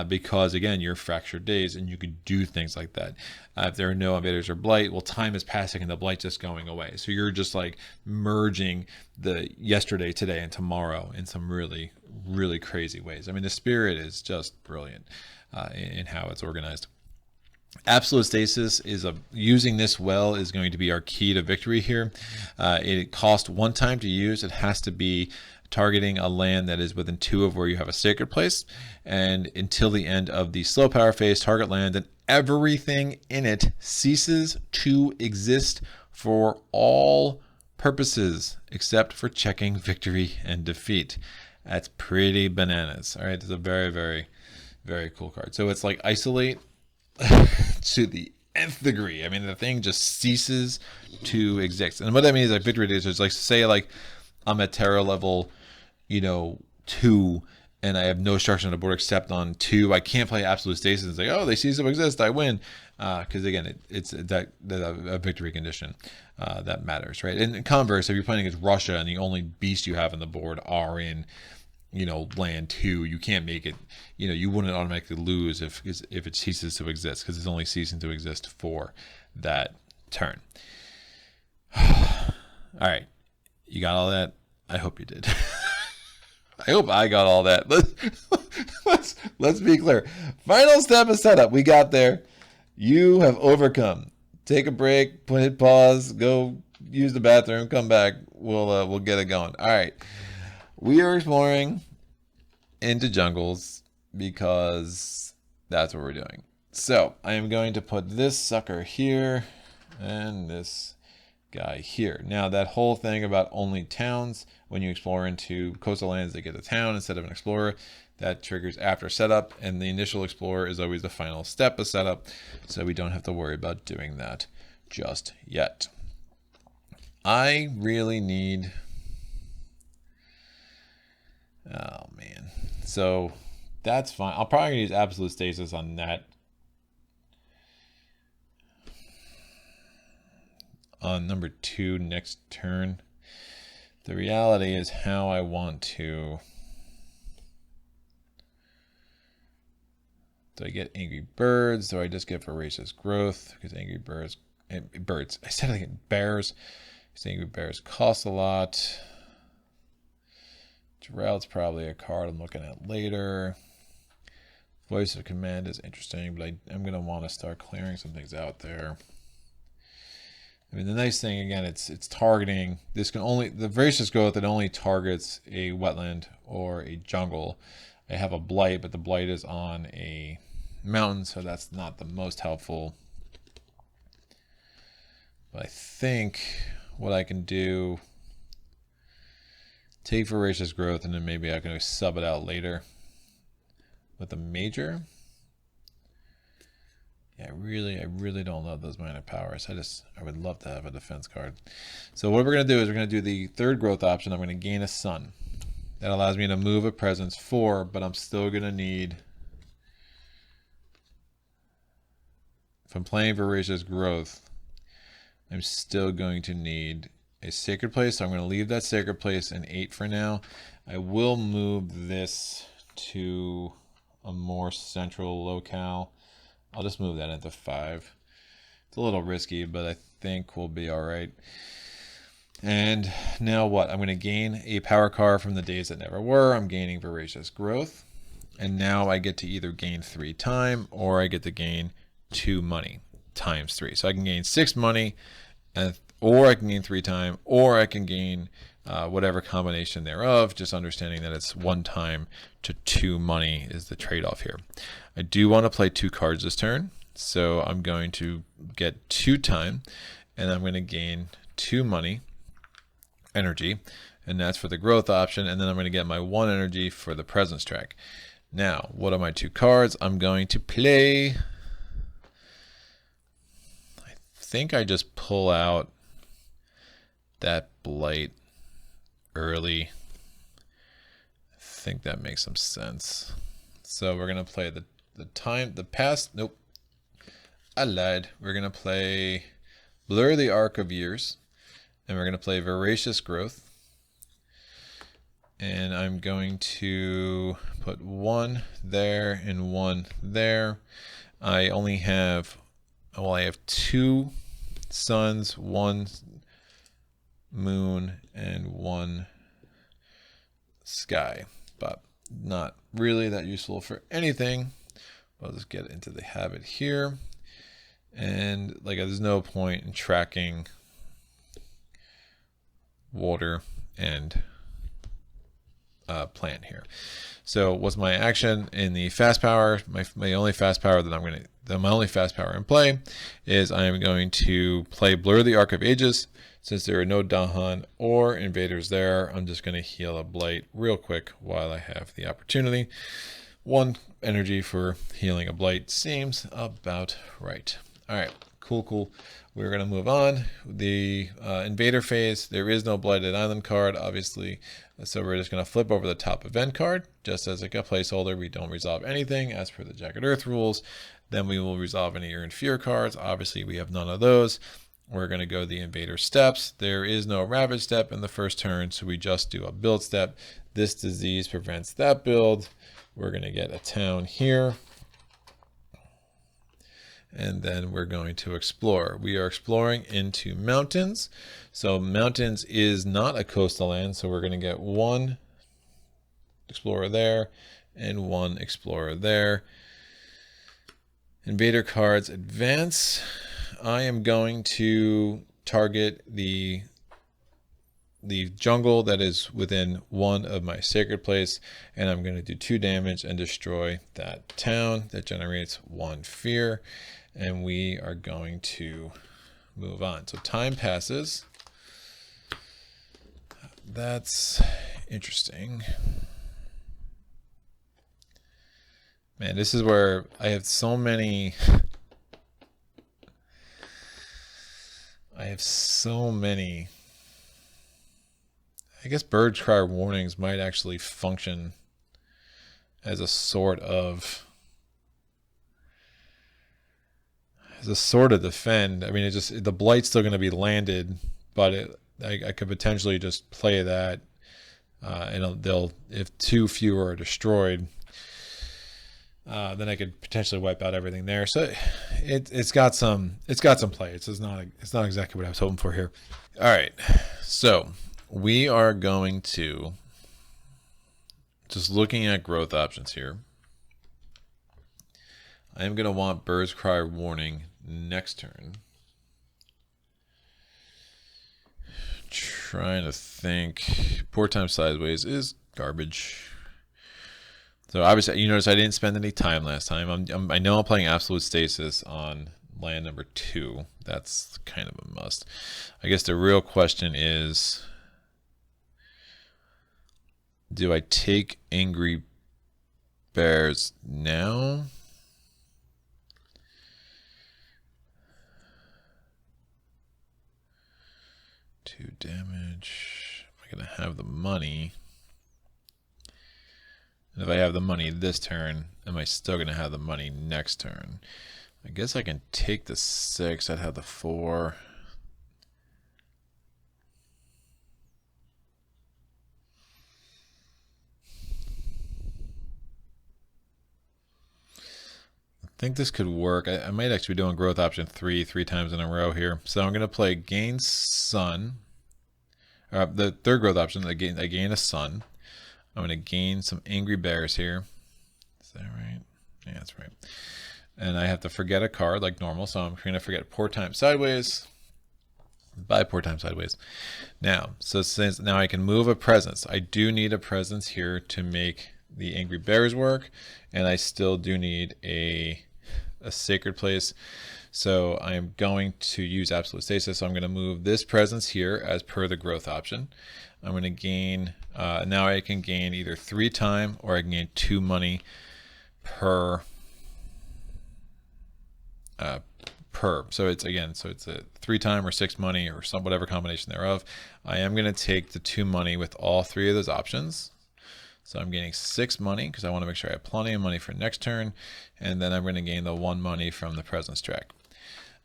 because, again, you're Fractured Days and you could do things like that. If there are no invaders or blight, well, time is passing and the blight's just going away. So you're just like merging the yesterday, today, and tomorrow in some really, really crazy ways. I mean, the Spirit is just brilliant in how it's organized. Absolute stasis is using this well is going to be our key to victory here. It costs 1 time to use. It has to be targeting a land that is within 2 of where you have a sacred place, and until the end of the slow power phase, target land and everything in it ceases to exist for all purposes except for checking victory and defeat. That's pretty bananas. All right, it's a very, very, very cool card. So it's like isolate to the nth degree. I mean, the thing just ceases to exist. And what that means is like victory days is like, say like I'm at terror level, 2, and I have no structure on the board except on 2. I can't play absolute stasis and say, oh, they cease to exist, I win. Because again, it's that a victory condition that matters, right? And in converse, if you're playing against Russia and the only beast you have on the board are in land 2, you can't make it, you wouldn't automatically lose if it ceases to exist, because it's only ceasing to exist for that turn. All right, you got all that? I hope you did. I hope I got all that. Let's be clear. Final step of setup. We got there. You have overcome. Take a break, hit pause, go use the bathroom, come back. We'll get it going. All right. We are exploring into jungles because that's what we're doing. So I am going to put this sucker here and this guy here. Now that whole thing about only towns, when you explore into coastal lands, they get a town instead of an explorer. That triggers after setup, and the initial explorer is always the final step of setup, so we don't have to worry about doing that just yet. I really need... Oh, man. So that's fine. I'll probably use absolute stasis on that. On number 2 next turn. The reality is how I want to... Do I get angry birds? Do I just get voracious growth? Because angry birds... I said I get bears. Because angry bears cost a lot. Droughts probably a card I'm looking at later. Voice of Command is interesting, but I'm going to want to start clearing some things out there. I mean, the nice thing, again, it's targeting. This can only... The voracious growth, it only targets a wetland or a jungle. I have a blight, but the blight is on a mountain, so that's not the most helpful. But I think what I can do, take voracious growth, and then maybe I can sub it out later with a major. Yeah, I really don't love those minor powers. I would love to have a defense card. So what we're gonna do is we're gonna do the 3rd growth option. I'm gonna gain a sun. That allows me to move a presence 4, but I'm still gonna need, if I'm playing voracious growth, I'm still going to need a sacred place. So I'm going to leave that sacred place in 8 for now. I will move this to a more central locale. I'll just move that into 5. It's a little risky, but I think we'll be all right. And now what? I'm going to gain a power card from the days that never were. I'm gaining voracious growth. And now I get to either gain 3 time, or I get to gain 2 money times 3. So I can gain 6 money, or I can gain 3 time, or I can gain whatever combination thereof, just understanding that it's 1 time to 2 money is the trade-off here. I do want to play 2 cards this turn, so I'm going to get 2 time, and I'm going to gain 2 money energy, and that's for the growth option, and then I'm going to get my 1 energy for the presence track. Now, what are my 2 cards? I'm going to play... I think I just pull out that blight early. I think that makes some sense. So we're going to play the past. Nope. I lied. We're going to play Blur the Arc of Years. And we're going to play Voracious Growth. And I'm going to put 1 there and 1 there. I only have, well, I have 2 suns, 1 moon, and 1 sky, but not really that useful for anything. I'll just get into the habit here. And like there's no point in tracking water and plant here. So what's my action in the fast power? My only fast power that my only fast power in play is I am going to play Blur the Arc of Ages. Since there are no Dahan or invaders there, I'm just going to heal a blight real quick while I have the opportunity. 1 energy for healing a blight seems about right. All right, cool. We're going to move on. The invader phase, there is no Blighted Island card, obviously. So we're just going to flip over the top event card, just as like a placeholder. We don't resolve anything as per the Jagged Earth rules. Then we will resolve any Earned Fear cards. Obviously, we have none of those. We're going to go the invader steps. There is no ravage step in the first turn, so we just do a build step. This disease prevents that build. We're going to get a town here. And then we're going to explore. We are exploring into mountains. So mountains is not a coastal land, so we're going to get 1 explorer there and 1 explorer there. Invader cards advance. I am going to target the jungle that is within 1 of my sacred place, and I'm going to do 2 damage and destroy that town. That generates 1 fear, and we are going to move on. So time passes. That's interesting. Man, this is where I have so many I guess bird cry warnings might actually function as a sort of defend. I mean, the blight's still going to be landed, but I could potentially just play that, and if 2 fewer are destroyed, then I could potentially wipe out everything there. So it's got some play. It's not exactly what I was hoping for here. All right, so we are going to just looking at growth options here. I am going to want Bird's Cry warning next turn. Trying to think. Poor time sideways is garbage. So obviously, you notice I didn't spend any time last time. I know I'm playing Absolute Stasis on land number 2. That's kind of a must. I guess the real question is, do I take Angry Bears now? Two damage. Am I going to have the money? And if I have the money this turn, am I still going to have the money next turn? I guess I can take the 6. I'd have the 4. I think this could work. I might actually be doing growth option 3 times in a row here. So I'm going to play gain sun. The third growth option, I gain a sun. I'm going to gain some Angry Bears here. Is that right? Yeah, that's right. And I have to forget a card like normal. So I'm going to forget Poor Time Sideways. By Poor Time Sideways. Now, so since now I can move a presence. I do need a presence here to make the Angry Bears work. And I still do need a sacred place. So I'm going to use Absolute Stasis. So I'm going to move this presence here as per the growth option. I'm going to gain, now I can gain either 3 time or I can gain 2 money per. So it's a 3 time or 6 money or whatever combination thereof. I am going to take the 2 money with all 3 of those options. So I'm gaining 6 money because I want to make sure I have plenty of money for next turn. And then I'm going to gain the 1 money from the presence track.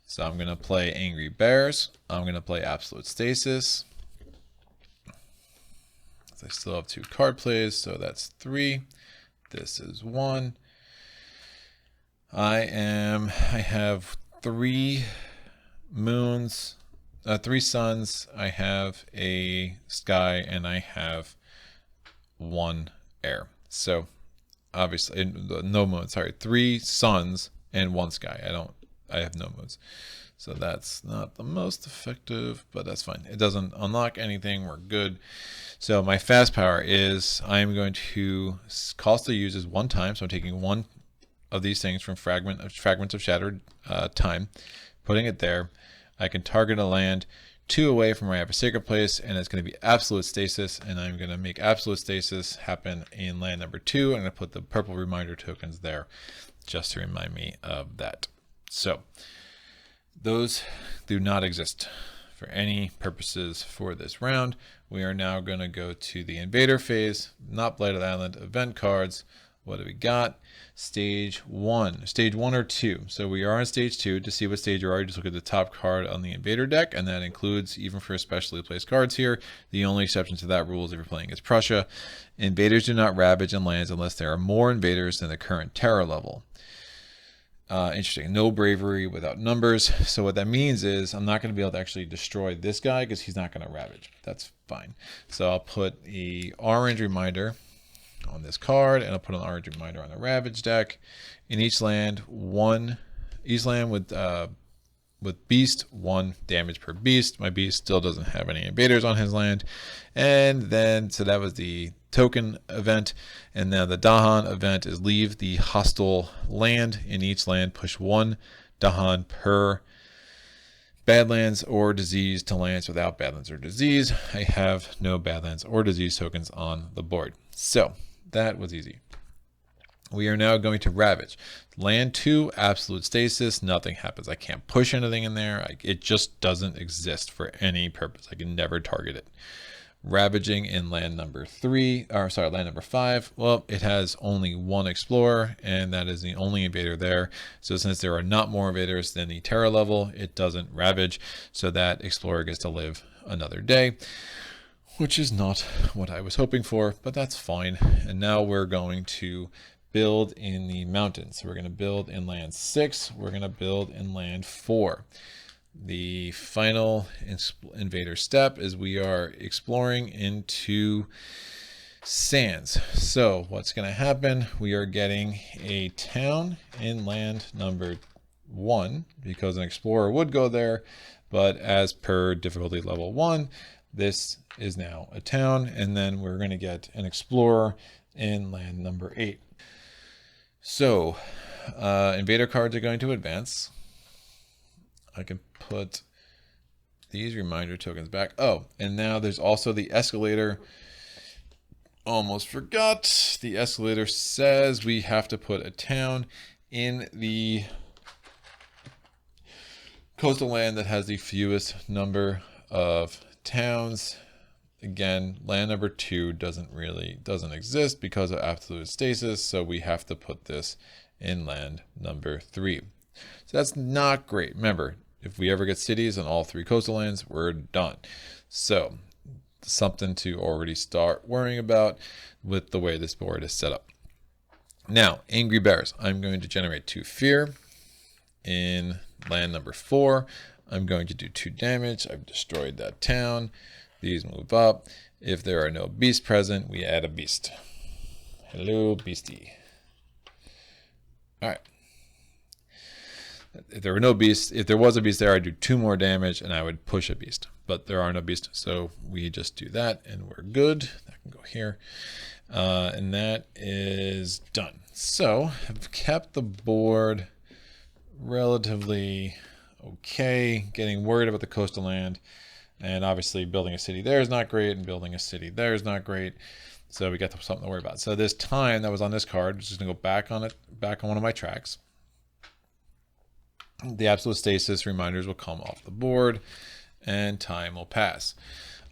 So I'm going to play Angry Bears. I'm going to play Absolute Stasis. I still have 2 card plays, so that's 3. This is 1. I have 3 moons, 3 suns. I have a sky, and I have 1 air. So obviously, no moon. Sorry, 3 suns and 1 sky. I have no modes. So that's not the most effective, but that's fine. It doesn't unlock anything. We're good. So my fast power is I'm going to cost to use is 1 time. So I'm taking 1 of these things from fragments of shattered time, putting it there. I can target a land 2 away from where I have a sacred place, and it's going to be absolute stasis, and I'm going to make absolute stasis happen in land number 2. I'm going to put the purple reminder tokens there just to remind me of that. So those do not exist for any purposes for this round. We are now going to go to the invader phase, not Blighted Island, event cards. What do we got? Stage 1. Stage 1 or 2. So we are on stage 2. To see what stage you are, you just look at the top card on the invader deck, and that includes, even for specially placed cards here, the only exception to that rule is if you're playing as Prussia. Invaders do not ravage in lands unless there are more invaders than the current terror level. Interesting. No bravery without numbers. So what that means is I'm not going to be able to actually destroy this guy because he's not going to ravage. That's fine. So I'll put the orange reminder on this card, and I'll put an orange reminder on the ravage deck. In each land with beast, 1 damage per beast. My beast still doesn't have any invaders on his land. And then, so that was the token event. And now the Dahan event is leave the hostile land. In each land, push 1 Dahan per Badlands or disease to lands without Badlands or disease. I have no Badlands or disease tokens on the board. So that was easy. We are now going to ravage. Land 2, absolute stasis, nothing happens. I can't push anything in there. It just doesn't exist for any purpose. I can never target it. Ravaging in land number 5. Well, it has only 1 explorer, and that is the only invader there. So since there are not more invaders than the terror level, it doesn't ravage. So that explorer gets to live another day, which is not what I was hoping for, but that's fine. And now we're going to build in the mountains. So we're going to build in land 6. We're going to build in land 4. The final invader step is we are exploring into sands. So what's going to happen? We are getting a town in land number 1 because an explorer would go there, but as per difficulty level 1, this is now a town, and then we're going to get an explorer in land number 8. So invader cards are going to advance. I can put these reminder tokens back. Oh, and now there's also the escalator. Almost forgot. The escalator says we have to put a town in the coastal land that has the fewest number of towns. Again, land number 2 doesn't exist because of absolute stasis, so we have to put this in land number 3. So that's not great. Remember, if we ever get cities on all 3 coastal lands, we're done. So something to already start worrying about with the way this board is set up. Now, Angry Bears. I'm going to generate 2 fear in land number 4. I'm going to do 2 damage. I've destroyed that town. These move up. If there are no beasts present, we add a beast. Hello, beastie. All right. If there were no beasts, if there was a beast there, I'd do 2 more damage and I would push a beast. But there are no beasts, so we just do that and we're good. That can go here. And that is done. So I've kept the board relatively okay, getting worried about the coastal land. And obviously building a city there is not great, and building a city there is not great. So we got something to worry about. So this time that was on this card, just gonna go back on one of my tracks. The absolute stasis reminders will come off the board, and time will pass.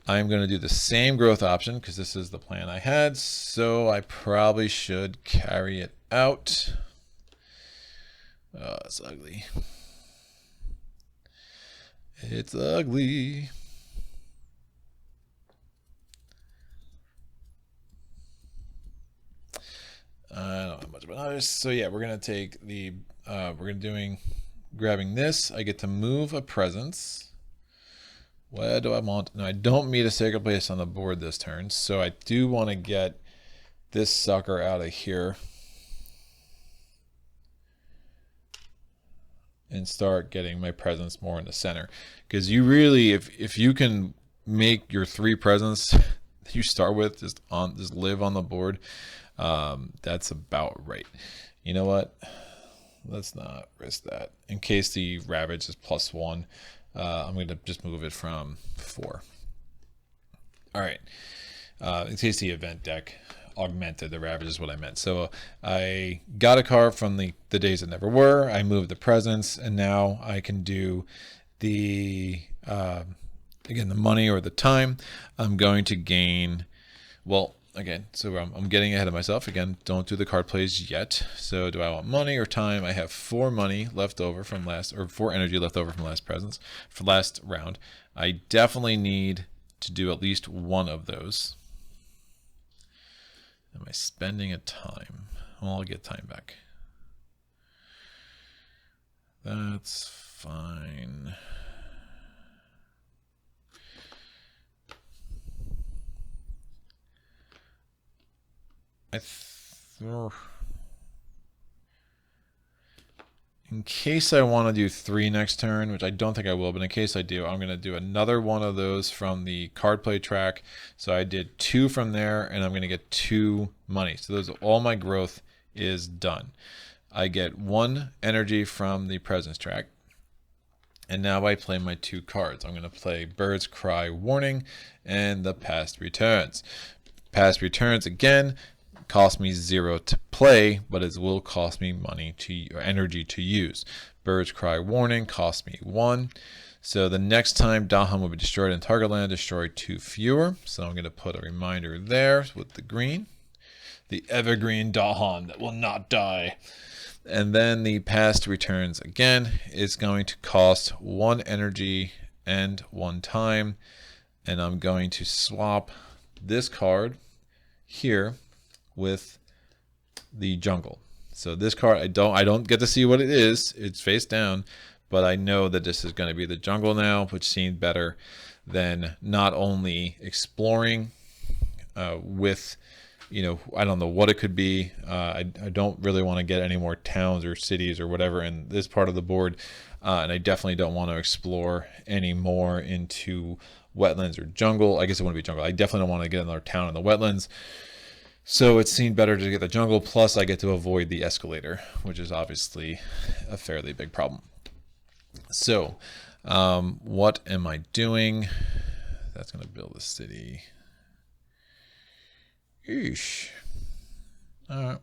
I'm gonna do the same growth option because this is the plan I had. So I probably should carry it out. Oh, it's ugly. It's ugly. I don't have much about others. So yeah, we're gonna take the grabbing this. I get to move a presence. What do I want? No, I don't meet a sacred place on the board this turn, so I do want to get this sucker out of here. and start getting my presence more in the center. Because you really, if you can make your 3 presence that you start with just live on the board, that's about right. You know what? Let's not risk that. In case the Ravage is +1, I'm going to just move it from 4. All right. In case the event deck augmented the Ravage is what I meant. So I got a card from the Days That Never Were. I moved the presence, and now I can do the again, the money or the time. I'm going to gain, well, again, so I'm getting ahead of myself. Again, don't do the card plays yet. So do I want money or time? I have 4 money left over from last, or 4 energy left over from last presence, for last round. I definitely need to do at least one of those. Am I spending a time? Well, I'll get time back. That's fine. In case I want to do 3 next turn, which I don't think I will, but in case I do, I'm going to do another one of those from the card play track. So I did 2 from there, and I'm going to get 2 money. So those, all my growth is done. I get 1 energy from the presence track. And now I play my 2 cards. I'm going to play Bird's Cry Warning and the Past Returns. Past Returns, again, cost me 0 to play, but it will cost me money or energy to use. Bird's Cry Warning cost me 1. So the next time Dahan will be destroyed in target land, destroy 2 fewer. So I'm going to put a reminder there with the green. The evergreen Dahan that will not die. And then the Past Returns again is going to cost 1 energy and 1 time. And I'm going to swap this card here with the jungle. So this card, I don't get to see what it is. It's face down, but I know that this is going to be the jungle now, which seemed better than not only exploring with, you know, I don't know what it could be. I don't really want to get any more towns or cities or whatever in this part of the board, and I definitely don't want to explore any more into wetlands or jungle. I guess it wouldn't be jungle. I definitely don't want to get another town in the wetlands. So it seemed better to get the jungle, plus I get to avoid the escalator, which is obviously a fairly big problem. So what am I doing? That's going to build a city. Eesh. Yeah,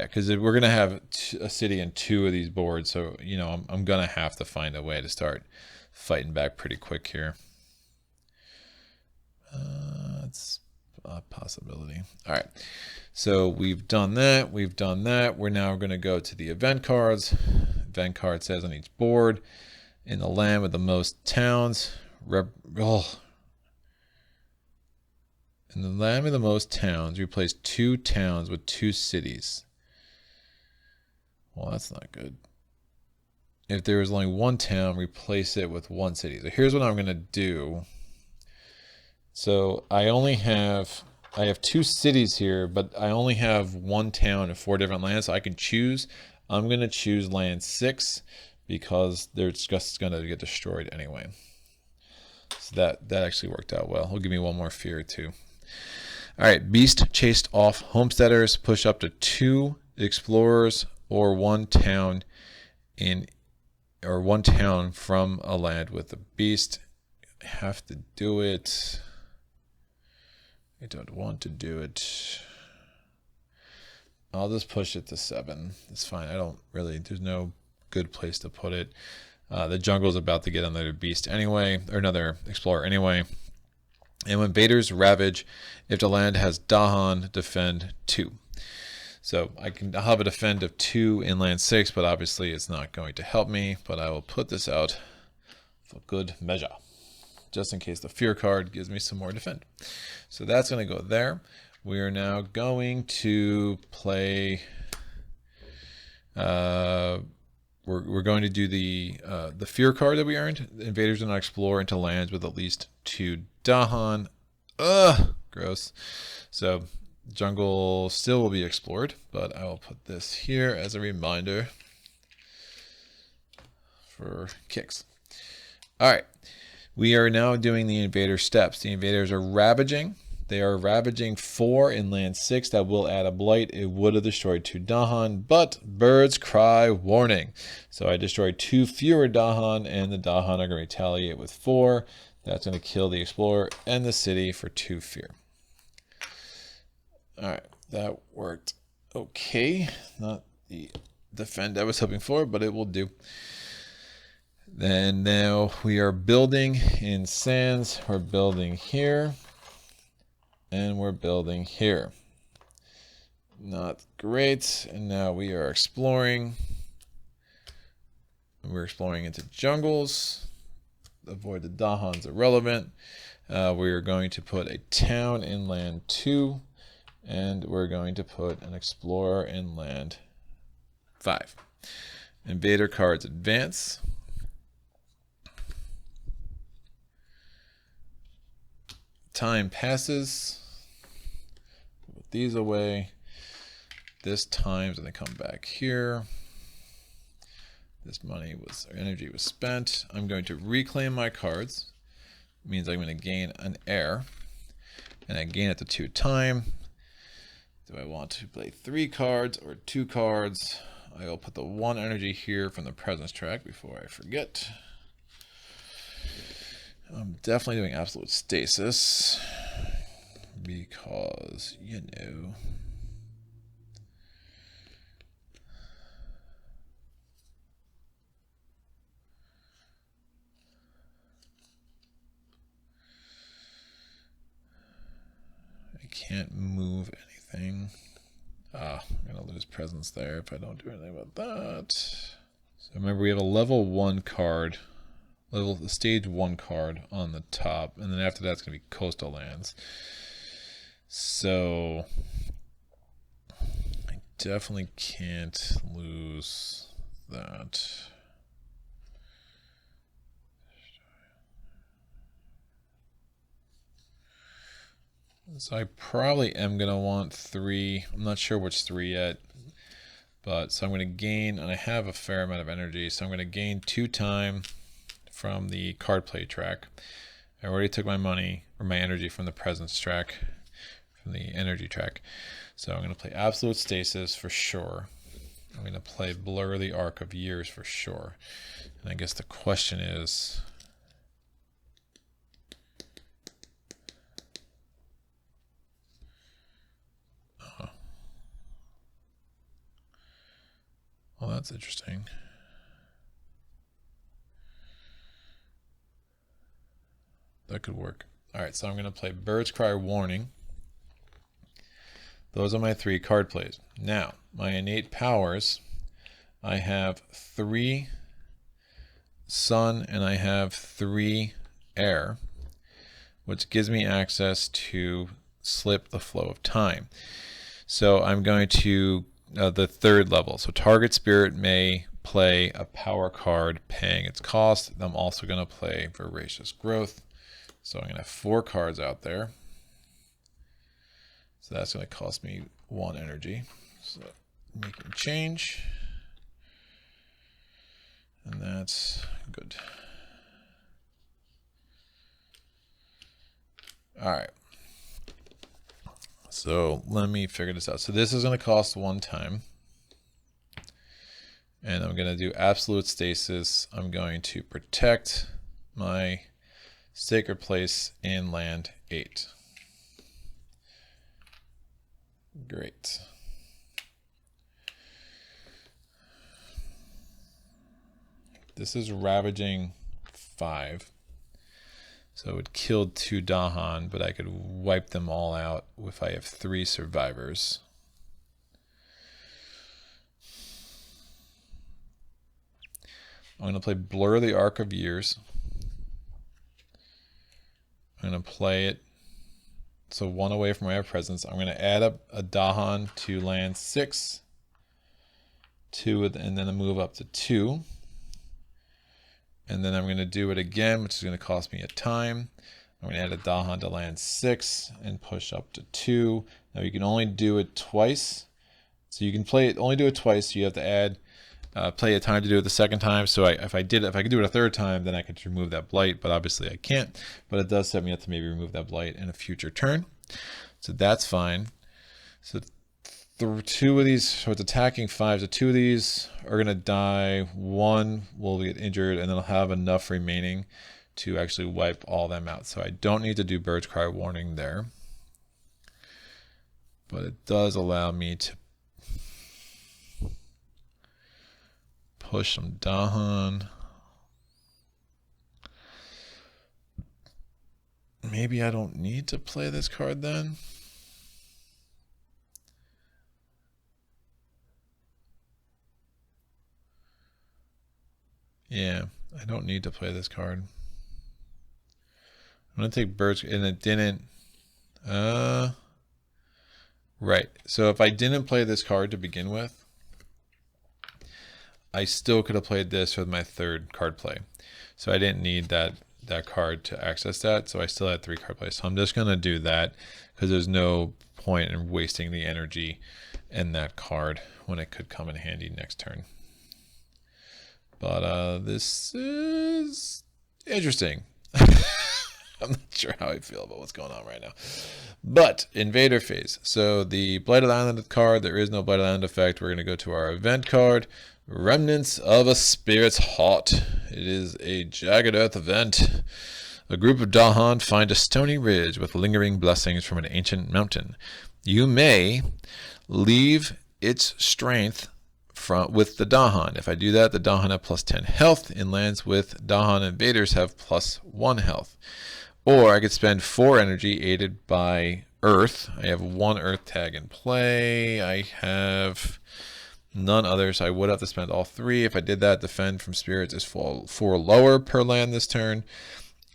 because we're going to have a city in 2 of these boards, so, you know, I'm going to have to find a way to start fighting back pretty quick here. It's a possibility. All right, so we've done that. We're now going to go to the event cards. Event card says on each board, in the land with the most towns, in the land with the most towns, replace 2 towns with 2 cities. Well, that's not good. If there is only 1 town, replace it with 1 city. So here's what I'm going to do. So I have 2 cities here, but I only have 1 town and 4 different lands, so I can choose. I'm going to choose land 6 because they're just going to get destroyed anyway. So that actually worked out well. It'll give me 1 more fear too. All right, Beast chased off homesteaders, push up to 2 explorers or 1 town from a land with the beast. I have to do it. I don't want to do it. I'll just push it to 7. It's fine. I don't really, there's no good place to put it. The jungle's about to get another beast anyway, or another explorer anyway. And when Invaders ravage, if the land has Dahan, defend 2. So I'll have a defend of 2 in land 6, but obviously it's not going to help me. But I will put this out for good measure, just in case the fear card gives me some more defend. So that's going to go there. We are now going to play. We're going to do the fear card that we earned. Invaders do not explore into lands with at least 2 Dahan. Ugh, gross. So jungle still will be explored, but I will put this here as a reminder. for kicks. All right. We are now doing the invader steps. The invaders are ravaging. They are ravaging 4 in land 6. That will add a blight. It would have destroyed 2 Dahan, but birds cry warning. So I destroyed 2 fewer Dahan, and the Dahan are going to retaliate with 4. That's going to kill the explorer and the city for 2 fear. All right, that worked okay. Not the defend I was hoping for, but it will do. Then now we are building in sands. We're building here. And we're building here. Not great. And now we are exploring. We're exploring into jungles. Avoid the Dahans, irrelevant. We are going to put a town in land 2. And we're going to put an explorer in land 5. Invader cards advance. Time passes. Put these away. This time's going to come back here. This energy was spent. I'm going to reclaim my cards. It means I'm going to gain an heir. And I gain it to 2 time. Do I want to play 3 cards or 2 cards? I will put the 1 energy here from the presence track before I forget. I'm definitely doing absolute stasis because, you know, I can't move anything. I'm going to lose presence there if I don't do anything about that. So remember, we have a level 1 card. The stage 1 card on the top, and then after that's going to be coastal lands. So I definitely can't lose that. So I probably am going to want 3. I'm not sure which 3 yet. But so I'm going to gain, and I have a fair amount of energy, so I'm going to gain 2 time from the card play track. I already took my money or my energy from the presence track, from the energy track. So I'm going to play absolute stasis for sure. I'm going to play blur the arc of years for sure. And I guess the question is, well, that's interesting. That could work. All right, so I'm going to play Birds Cry Warning. Those are my 3 card plays. Now, my innate powers, I have 3 sun and I have 3 air, which gives me access to slip the flow of time. So I'm going to the 3rd level. So target spirit may play a power card paying its cost. I'm also going to play Voracious Growth. So I'm going to have 4 cards out there. So that's going to cost me 1 energy. So making change. And that's good. All right. So let me figure this out. So this is going to cost 1 time. And I'm going to do absolute stasis. I'm going to protect my Sacred Place in land 8. Great. This is ravaging 5. So it killed 2 Dahan, but I could wipe them all out if I have 3 survivors. I'm going to play Blur the Arc of Years. I'm going to play it. So 1 away from my presence. I'm going to add up a Dahan to land 6. 2, and then move up to 2. And then I'm going to do it again, which is going to cost me a time. I'm going to add a Dahan to land 6 and push up to 2. Now you can only do it twice. So you can play it, only do it twice. So you have to add play a time to do it the second time. So if I could do it a third time, then I could remove that blight, but obviously I can't. But it does set me up to maybe remove that blight in a future turn. So that's fine. So two of these, so it's attacking 5. So 2 of these are gonna die. 1 will get injured, and then I'll have enough remaining to actually wipe all them out. So I don't need to do Bird's Cry Warning there. But it does allow me to push some Dahan. Maybe I don't need to play this card then. Yeah, I don't need to play this card. I'm gonna take Bird's, and it didn't. Right. So if I didn't play this card to begin with, I still could have played this with my third card play. So I didn't need that card to access that. So I still had 3 card plays. So I'm just going to do that because there's no point in wasting the energy in that card when it could come in handy next turn. But this is interesting. I'm not sure how I feel about what's going on right now. But Invader phase. So the Blighted Island card, there is no Blighted Island effect. We're going to go to our event card, Remnants of a Spirit's Heart. It is a Jagged Earth event. A group of Dahan find a stony ridge with lingering blessings from an ancient mountain. You may leave its strength with the Dahan. If I do that, the Dahan have plus 10 health, and lands with Dahan invaders have plus 1 health. Or I could spend 4 energy aided by Earth. I have 1 Earth tag in play. I have none others. I would have to spend all 3. If I did that, defend from spirits is 4 lower per land this turn.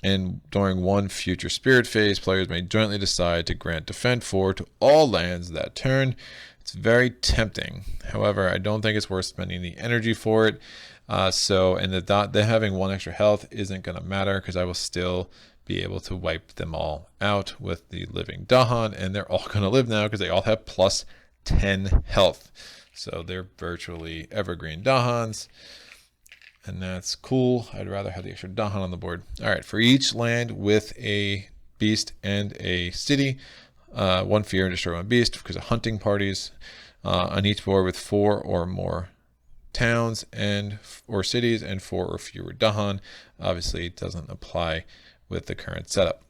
And during one future spirit phase, players may jointly decide to grant defend 4 to all lands that turn. It's very tempting. However, I don't think it's worth spending the energy for it. And the having 1 extra health isn't going to matter because I will still be able to wipe them all out with the living Dahan, and they're all going to live now because they all have plus 10 health. So they're virtually evergreen Dahans, and that's cool. I'd rather have the extra Dahan on the board. All right, for each land with a beast and a city, 1 fear and destroy 1 beast because of hunting parties on each board with 4 or more towns or cities and 4 or fewer Dahan. Obviously, it doesn't apply with the current setup.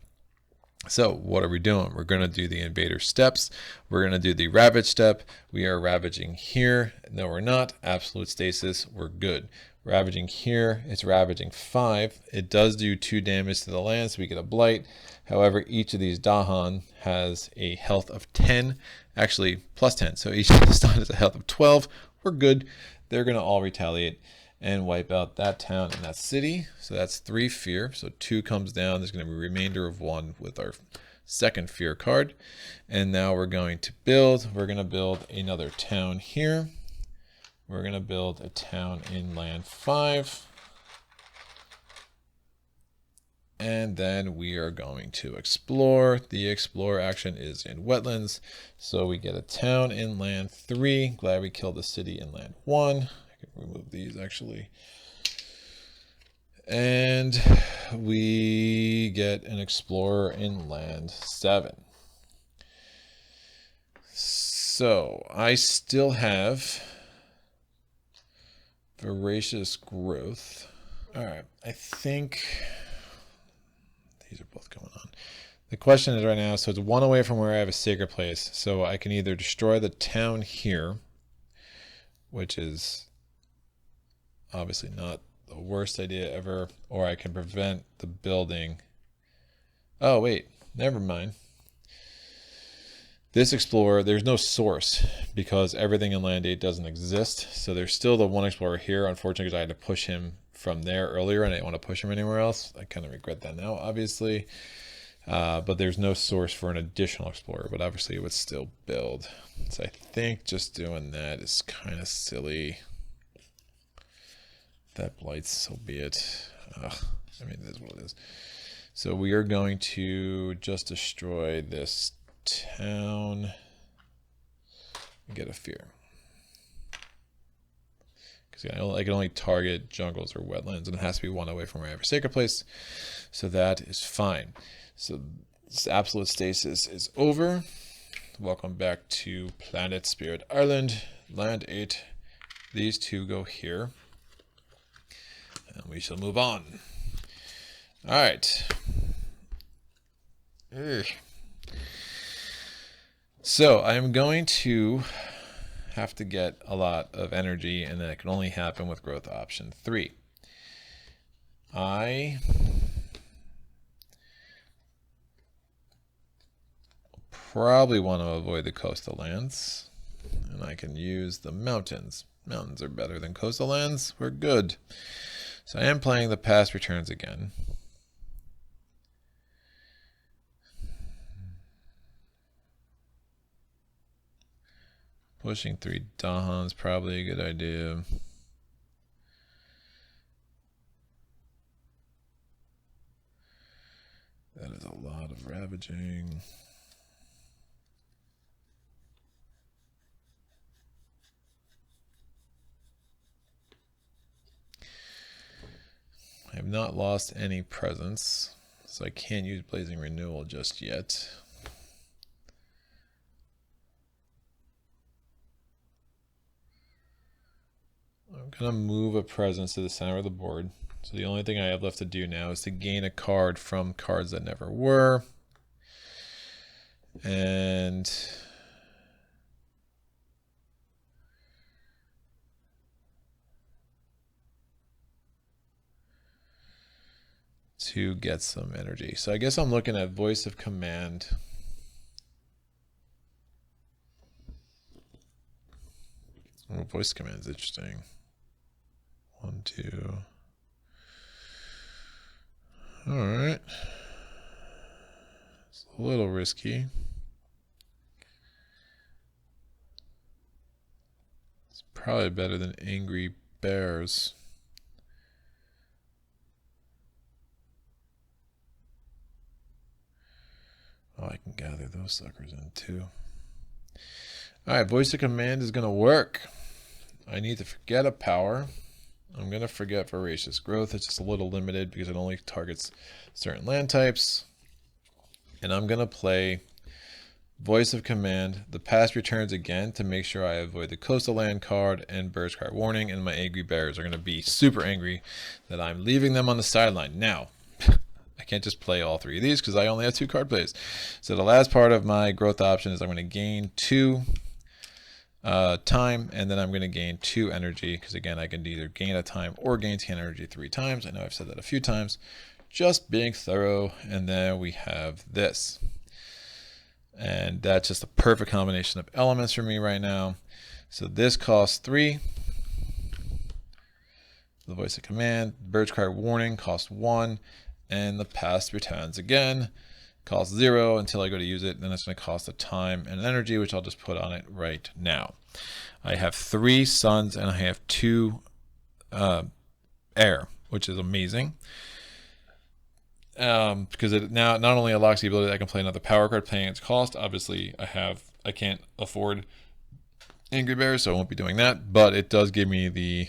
So what are we doing? We're going to do the invader steps. We're going to do the ravage step. We are ravaging here. No, we're not. Absolute stasis. We're good. Ravaging here. It's ravaging 5. It does do 2 damage to the land, so we get a blight. However, each of these Dahan has a health of 10. Actually, plus 10. So each of these Dahan has a health of 12. We're good. They're going to all retaliate and wipe out that town and that city. So that's 3 fear. So 2 comes down. There's going to be a remainder of 1 with our second fear card. And now we're going to build. We're going to build another town here. We're going to build a town in land 5. And then we are going to explore. The explore action is in wetlands. So we get a town in land 3. Glad we killed the city in land 1. Remove these actually, and we get an explorer in land 7. So I still have voracious growth. All right, I think these are both going on. The question is right now, so it's 1 away from where I have a sacred place, so I can either destroy the town here, which is obviously not the worst idea ever, or I can prevent the building. Oh, wait, never mind. This explorer, there's no source because everything in land 8 doesn't exist. So there's still the 1 explorer here, unfortunately, because I had to push him from there earlier and I didn't want to push him anywhere else. I kind of regret that now, obviously. But there's no source for an additional explorer, but obviously it would still build. So I think just doing that is kind of silly. That blights, so be it. I mean, that's what it is. So we are going to just destroy this town and get a fear. because I can only target jungles or wetlands, and it has to be one away from where I have a sacred place. So that is fine. So this absolute stasis is over. Welcome back to Planet Spirit Island, Land 8. These two go here. And we shall move on. Alright. So I'm going to have to get a lot of energy, and that can only happen with growth option 3. I probably want to avoid the coastal lands, and I can use the mountains. Mountains are better than coastal lands. We're good. So I am playing the past returns again. Pushing 3 Dahan is probably a good idea. That is a lot of ravaging. I have not lost any presence, so I can't use Blazing Renewal just yet. I'm going to move a presence to the center of the board. So the only thing I have left to do now is to gain a card from cards that never were. And to get some energy. So I guess I'm looking at Voice of Command. Oh, Voice of Command is interesting. 1, 2. All right. It's a little risky. It's probably better than Angry Bears. Oh, I can gather those suckers in too. All right, Voice of Command is going to work. I need to forget a power. I'm going to forget Voracious Growth. It's just a little limited because it only targets certain land types. And I'm going to play Voice of Command. The past returns again to make sure I avoid the coastal land card and Bird's Cry Warning. And my Angry Bears are going to be super angry that I'm leaving them on the sideline. Now, I can't just play all 3 of these because I only have 2 card plays. So the last part of my growth option is I'm going to gain 2 time, and then I'm going to gain 2 energy, because again I can either gain a time or gain 10 energy 3 times. I know I've said that a few times, just being thorough. And then we have this, and that's just a perfect combination of elements for me right now. So this costs 3, the Voice of Command. Bird's Cry Warning costs 1, and the past returns again, costs 0 until I go to use it. Then it's going to cost a time and energy, which I'll just put on it right now. I have 3 suns and I have 2 air, which is amazing. Because it now not only unlocks the ability that I can play another power card paying its cost. Obviously, I can't afford Angry Bears, so I won't be doing that. But it does give me the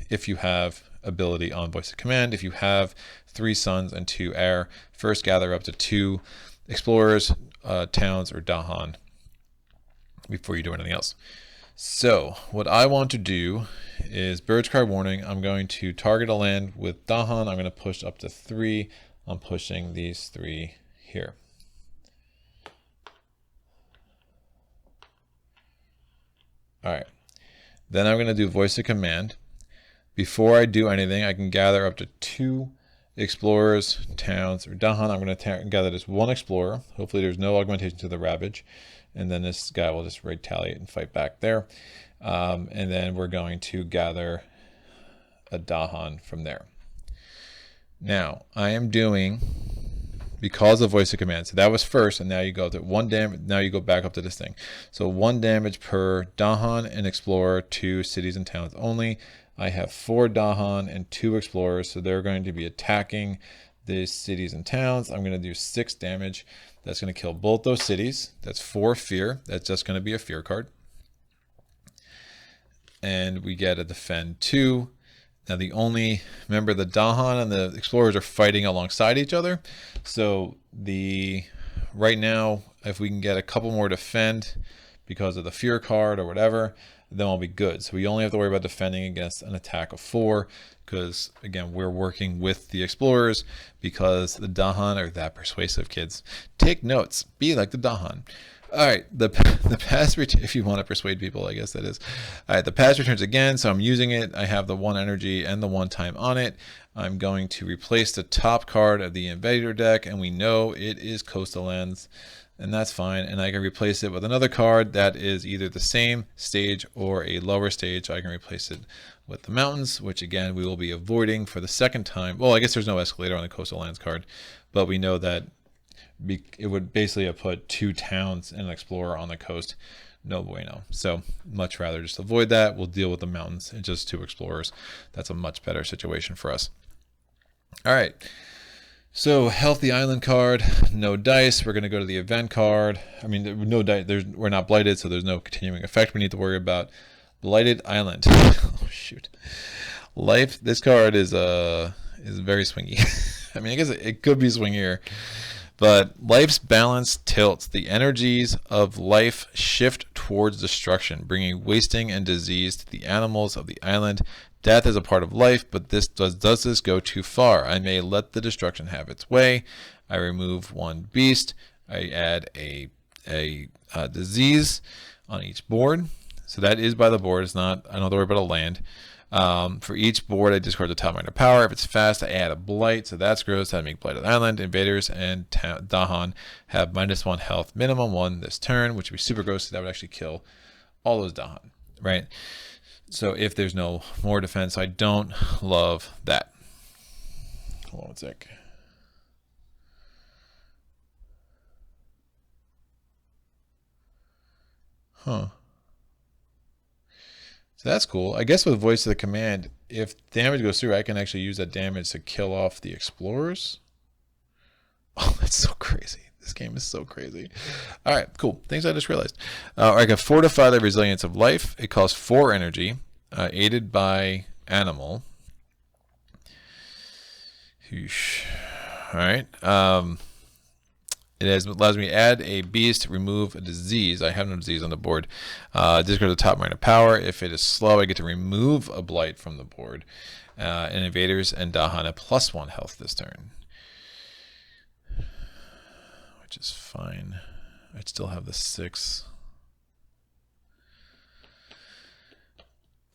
if you have ability on Voice of Command. If you have 3 suns and 2 air, first gather up to 2 explorers, towns, or Dahan before you do anything else. So what I want to do is Bird's Cry Warning. I'm going to target a land with Dahan. I'm going to push up to 3. I'm pushing these 3 here. All right. Then I'm going to do Voice of Command. Before I do anything, I can gather up to 2 explorers, towns, or Dahan. I'm going to gather this 1 explorer. Hopefully there's no augmentation to the Ravage. And then this guy will just retaliate and fight back there. And then we're going to gather a Dahan from there. Now, I am doing, because of Voice of Command, so that was first, and now you go to 1 damage. Now you go back up to this thing. So 1 damage per Dahan and Explorer, 2 cities and towns only. I have 4 Dahan and 2 Explorers, so they're going to be attacking the cities and towns. I'm going to do 6 damage. That's going to kill both those cities. That's 4 fear. That's just going to be a fear card. and we get a defend 2. Now remember the Dahan and the Explorers are fighting alongside each other. So right now, if we can get a couple more defend because of the fear card or whatever, then we'll be good. So we only have to worry about defending against an attack of 4, because again, we're working with the Explorers, because the Dahan are that persuasive, kids. Take notes, be like the Dahan. All right, the pass, if you want to persuade people, I guess that is. All right, the pass returns again, so I'm using it. I have the 1 energy and the 1 time on it. I'm going to replace the top card of the Invader deck, and we know it is Coastal Lands, and that's fine. And I can replace it with another card that is either the same stage or a lower stage. I can replace it with the Mountains, which again, we will be avoiding for the second time. Well, I guess there's no escalator on the Coastal Lands card, but we know that it would basically have put 2 towns and an explorer on the coast. No bueno. So much rather just avoid that. We'll deal with the mountains and just 2 explorers. That's a much better situation for us. All right. So healthy island card, no dice. We're going to go to the event card. I mean, no dice. We're not blighted, so there's no continuing effect we need to worry about. Blighted Island. Oh shoot. Life. This card is very swingy. I mean, I guess it could be swingier. But life's balance tilts. The energies of life shift towards destruction, bringing wasting and disease to the animals of the island. Death is a part of life, but does this go too far? I may let the destruction have its way. I remove 1 beast. I add a disease on each board. So that is by the board. It's not. I don't have to worry about a land. For each board, I discard the top minor power. If it's fast, I add a blight, so that's gross. I make Blighted Island. Invaders and Dahan have -1 health, minimum 1 this turn, which would be super gross. That would actually kill all those Dahan, right? So if there's no more defense, I don't love that. Hold on one sec. Huh. So that's cool. I guess with voice of the command, if damage goes through, I can actually use that damage to kill off the explorers. Oh, that's so crazy. This game is so crazy. All right, cool. Things I just realized. I can fortify the resilience of life. It costs 4 energy, aided by animal. All right. It allows me to add a beast, remove a disease. I have no disease on the board. Discard the top minor power. If it is slow, I get to remove a blight from the board. And invaders and Dahan have +1 health this turn, which is fine. I'd still have the 6.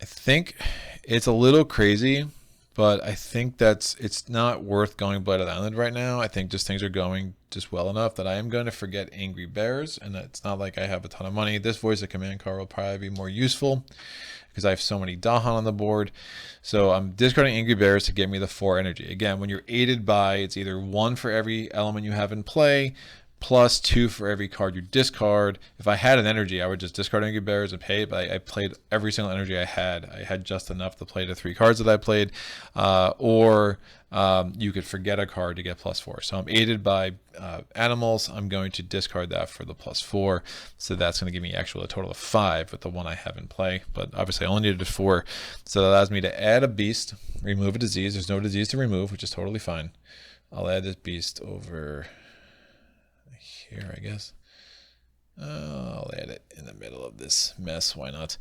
I think it's a little crazy, but I think it's not worth going Blighted Island right now. I think just things are going just well enough that I am going to forget Angry Bears, and it's not like I have a ton of money. This voice of command card will probably be more useful because I have so many Dahan on the board. So I'm discarding Angry Bears to get me the 4 energy. Again, when you're aided by, it's either 1 for every element you have in play, +2 for every card you discard. If I had an energy, I would just discard Angry Bears and pay it, but I played every single energy I had. I had just enough to play the 3 cards that I played, or you could forget a card to get +4. So I'm aided by animals. I'm going to discard that for the +4. So that's going to give me actually a total of 5 with the 1 I have in play, but obviously I only needed 4. So that allows me to add a beast, remove a disease. There's no disease to remove, which is totally fine. I'll add this beast over here, I guess. I'll add it in the middle of this mess. Why not?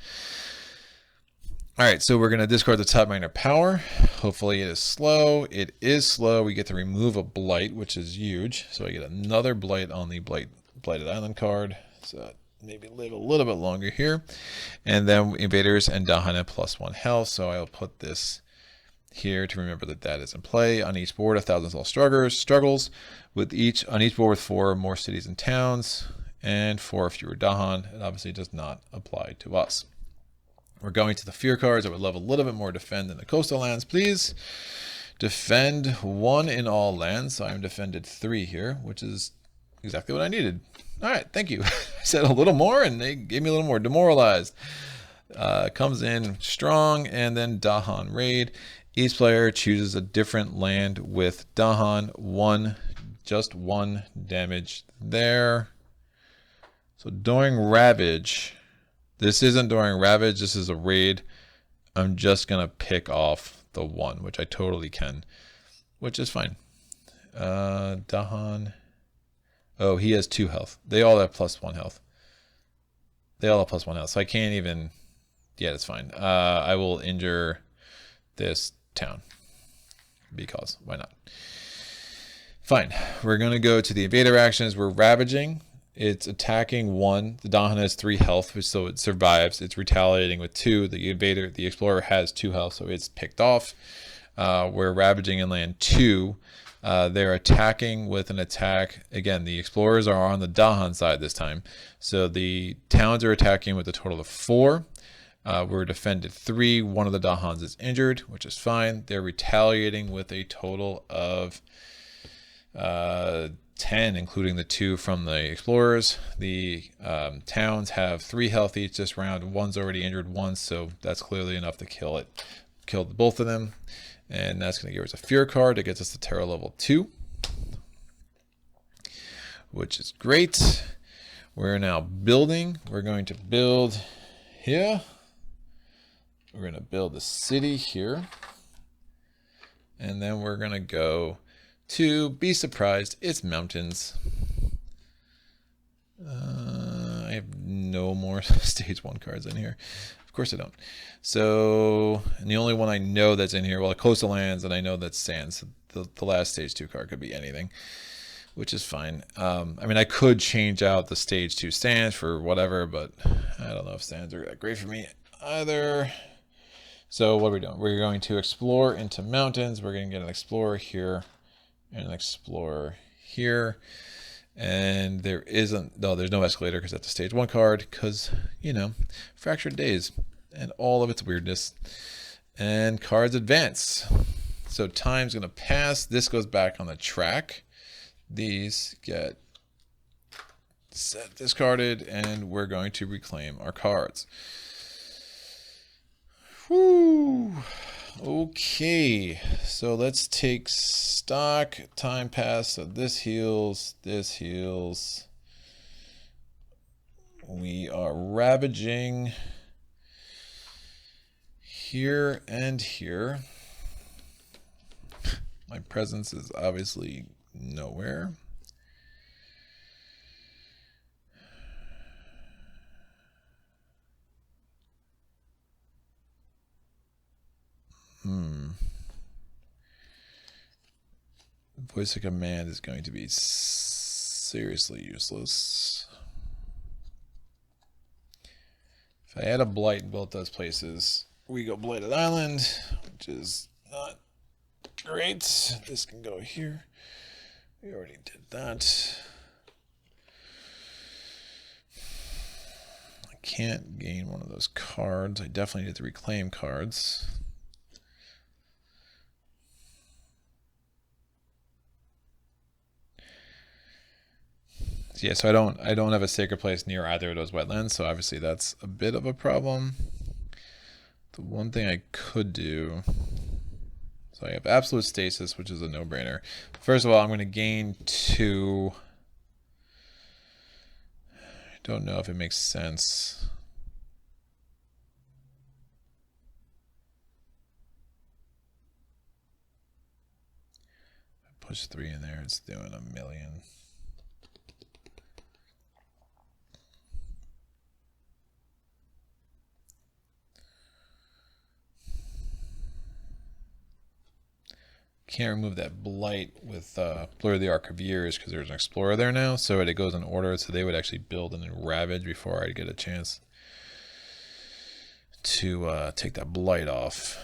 All right, so we're going to discard the top minor power. Hopefully it is slow. It is slow. We get to remove a blight, which is huge. So I get another blight on the Blighted Island card. So maybe live a little bit longer here. And then invaders and Dahan have +1 health. So I'll put this here to remember that that is in play. On each board, 1,000 Soul struggles with on each board with 4 more cities and towns and 4 fewer Dahan. It obviously does not apply to us. We're going to the fear cards. I would love a little bit more defend than the coastal lands, please. Defend 1 in all lands. So I'm defended 3 here, which is exactly what I needed. All right, thank you. I said a little more and they gave me a little more. Demoralized. Comes in strong, and then Dahan raid. Each player chooses a different land with Dahan. Just 1 damage there. So during Ravage, this isn't during Ravage, this is a raid. I'm just going to pick off the 1, which I totally can, which is fine. Dahan. Oh, he has 2 health. They all have +1 health. They all have +1 health, so I can't even... Yeah, that's fine. I will injure this town. Because, why not? Fine. We're going to go to the invader actions. We're ravaging. It's attacking 1. The Dahan has 3 health, so it survives. It's retaliating with 2. The explorer has 2 health, so it's picked off. We're ravaging in land 2. They're attacking with an attack. Again, the explorers are on the Dahan side this time. So the towns are attacking with a total of 4. We're defended 3. One of the Dahans is injured, which is fine. They're retaliating with a total of 10, including the 2 from the explorers. The towns have 3 health each this round. One's already injured once, so that's clearly enough to kill it. Killed both of them. And that's going to give us a fear card that gets us to terror level 2, which is great. We're now building. We're going to build here. We're going to build a city here. And then we're going to go to, be surprised, it's mountains. I have no more stage 1 cards in here. Of course I don't. So, and the only one I know that's in here, well, coastal lands, and I know that's sands. So the last stage 2 card could be anything, which is fine. I mean, I could change out the stage 2 sands for whatever, but I don't know if sands are that great for me either. So what are we doing? We're going to explore into mountains. We're going to get an explorer here and an explorer here. And there isn't, no, there's no escalator because that's a stage 1 card because, you know, fractured days and all of its weirdness. And cards advance. So time's going to pass. This goes back on the track. These get discarded and we're going to reclaim our cards. Whoo. Okay, so let's take stock. Time passed, so this heals, this heals. We are ravaging here and here. My presence is obviously nowhere. Voice of command is going to be seriously useless. If I had a blight in both those places, we go Blighted Island, which is not great. This can go here. We already did that. I can't gain one of those cards. I definitely need to reclaim cards. Yeah, so I don't have a sacred place near either of those wetlands, so obviously that's a bit of a problem. The one thing I could do, so I have absolute stasis, which is a no-brainer. First of all, I'm going to gain 2. I don't know if it makes sense. I push 3 in there, it's doing a million. Can't remove that blight with Blur of the Archiveers because there's an explorer there now, so it goes in order, so they would actually build and then ravage before I get a chance to take that blight off.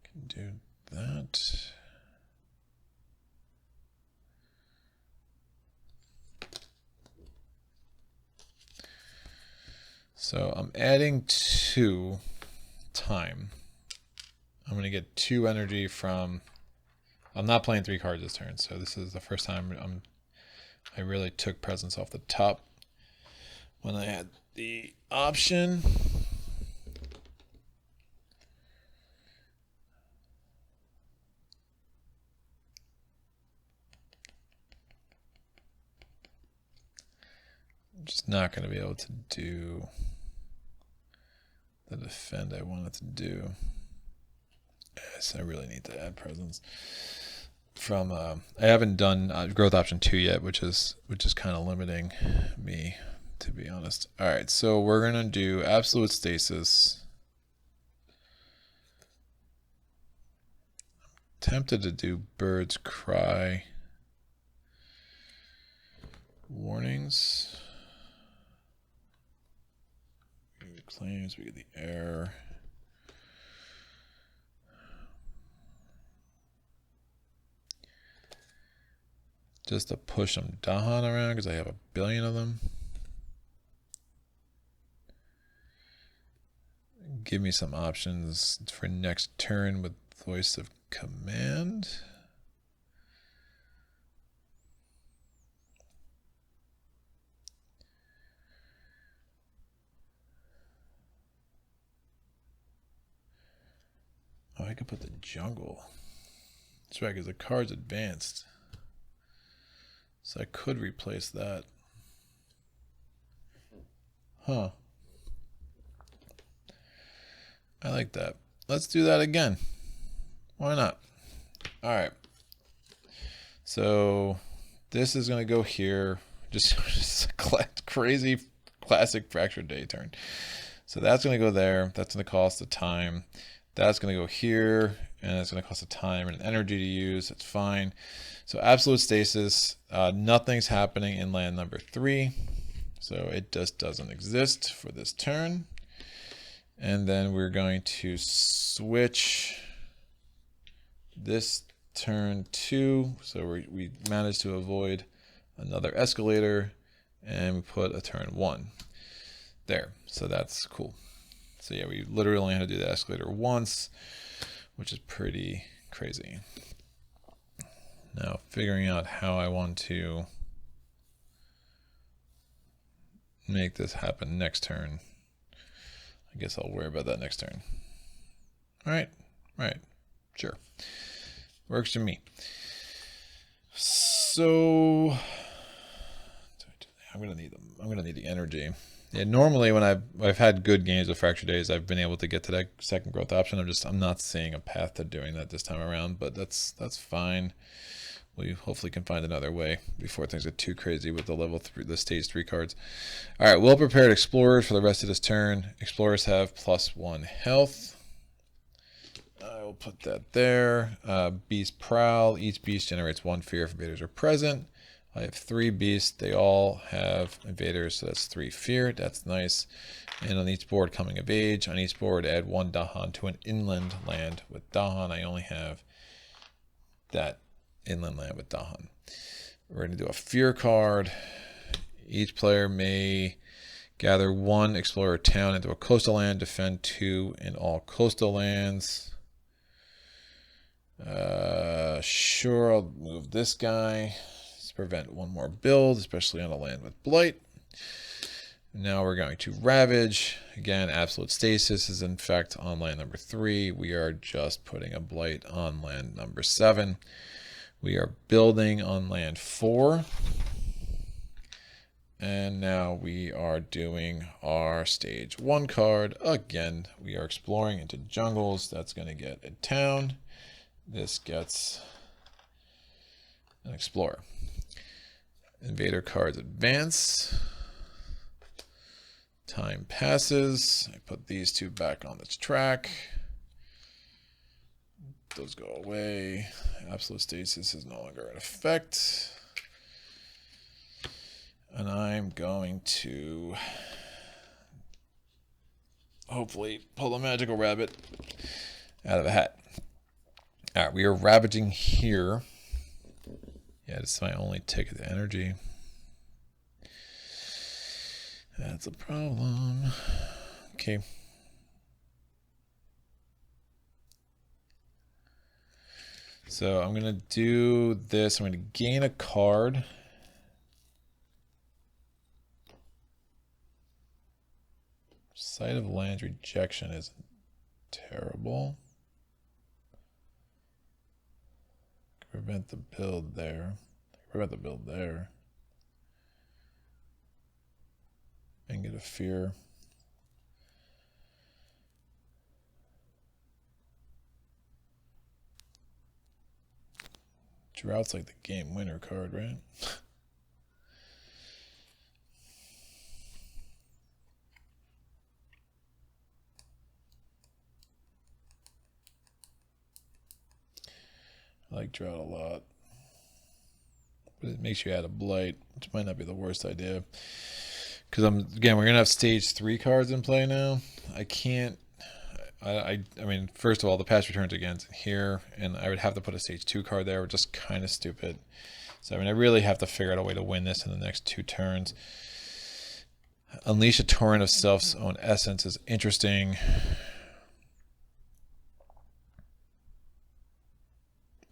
Can do that. So I'm adding 2 time. I'm going to get 2 energy from... I'm not playing 3 cards this turn, so this is the first time I really took presence off the top when I had the option. just not going to be able to do the defend I wanted to do. Yes, I really need to add presence. From I haven't done growth option 2 yet, which is kind of limiting me, to be honest. All right, so we're gonna do absolute stasis. Tempted to do birds cry. Warnings. Claims, we get the air. Just to push some Dahan around because I have a billion of them. Give me some options for next turn with voice of command. Oh, I could put the jungle. That's right, because the card's advanced. So I could replace that. Huh. I like that. Let's do that again. Why not? All right. So this is going to go here. Just a crazy classic fractured day turn. So that's going to go there. That's going to cost a time. That's going to go here, and it's going to cost a time and energy to use. That's fine. So absolute stasis, nothing's happening in land number 3. So it just doesn't exist for this turn. And then we're going to switch this turn 2. So we managed to avoid another escalator, and we put a turn 1 there. So that's cool. So yeah, we literally only had to do the escalator once, which is pretty crazy. Now figuring out how I want to make this happen next turn. I guess I'll worry about that next turn. All right, sure. Works for me. So I'm gonna need the energy. Yeah, normally when I've had good games of Fracture Days, I've been able to get to that second growth option. I'm not seeing a path to doing that this time around, but that's fine. We hopefully can find another way before things get too crazy with the stage 3 cards. All right, well prepared explorers for the rest of this turn. Explorers have +1 health. I will put that there. Beast prowl. Each beast generates 1 fear if invaders are present. I have 3 beasts. They all have invaders, so that's 3 fear. That's nice. And on each board, coming of age. On each board, add 1 Dahan to an inland land. With Dahan, I only have that inland land with Dahan. We're going to do a fear card. Each player may gather 1 explorer town into a coastal land, defend 2 in all coastal lands. Sure, I'll move this guy. Prevent 1 more build, especially on a land with blight. Now we're going to ravage. Again, absolute stasis is in fact on land number 3. We are just putting a blight on land number 7. We are building on land 4. And now we are doing our stage 1 card. Again, we are exploring into jungles. That's going to get a town. This gets an explorer. Invader cards advance. Time passes. I put these 2 back on this track. Those go away. Absolute stasis is no longer in effect. And I'm going to hopefully pull a magical rabbit out of a hat. All right, we are ravaging here. Yeah, it's my only ticket to energy. That's a problem. Okay. So I'm going to do this. I'm going to gain a card. Sight of Land rejection isn't terrible. Prevent the build there. Prevent the build there. and get a fear. Drought's like the game winner card, right? I like Drought a lot. But it makes you add a Blight, which might not be the worst idea. Because again, we're gonna have stage 3 cards in play now. I can't. I mean, first of all, the past returns against here, and I would have to put a stage 2 card there, which is kind of stupid. So I mean, I really have to figure out a way to win this in the next 2 turns. Unleash a torrent of self's own essence is interesting.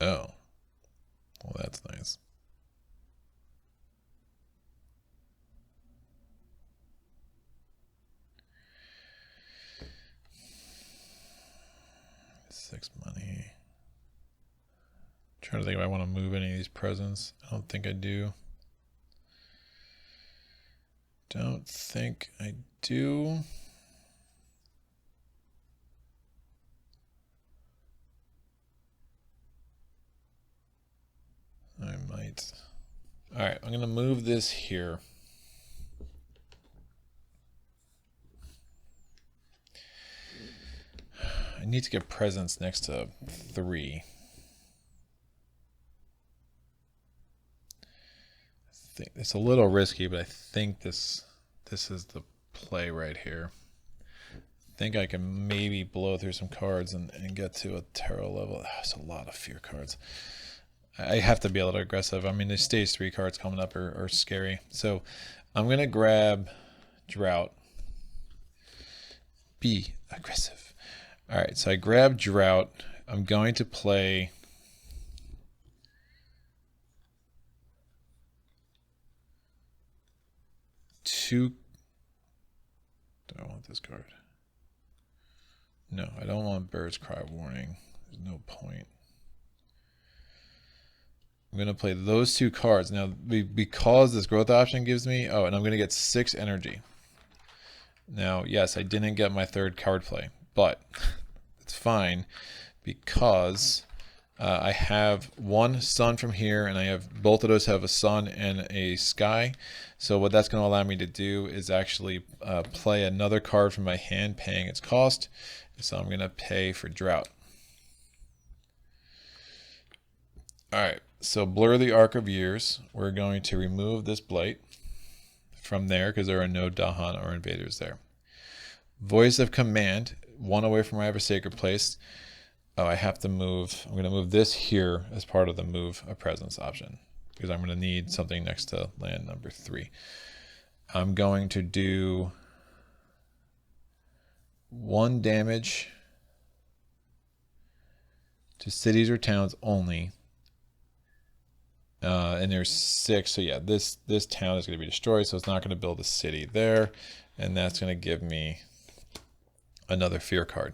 Oh, well, that's nice. Six money. Trying to think if I want to move any of these presents. I don't think I do. Don't think I do. I might. All right, I'm going to move this here. I need to get presents next to 3. I think it's a little risky, but I think this is the play right here. I think I can maybe blow through some cards and get to a tarot level. That's a lot of fear cards. I have to be a little aggressive. I mean, the stage 3 cards coming up are scary. So I'm going to grab Drought. Be aggressive. All right, so I grab Drought. I'm going to play two. Do I want this card? No, I don't want Bird's Cry Warning. There's no point. I'm going to play those 2 cards. Now, because this growth option gives me... Oh, and I'm going to get 6 energy. Now, yes, I didn't get my 3rd card play, but it's fine because I have 1 sun from here, and I have both of those have a sun and a sky. So what that's going to allow me to do is actually play another card from my hand, paying its cost. So I'm going to pay for Drought. All right, so Blur the Arc of Years. We're going to remove this Blight from there because there are no Dahan or invaders there. Voice of Command, 1 away from wherever Sacred Place. Oh, I have to move. I'm going to move this here as part of the move a presence option because I'm going to need something next to land number 3. I'm going to do 1 damage to cities or towns only. And there's 6, so yeah, this town is going to be destroyed, so it's not going to build a city there, and that's going to give me another fear card,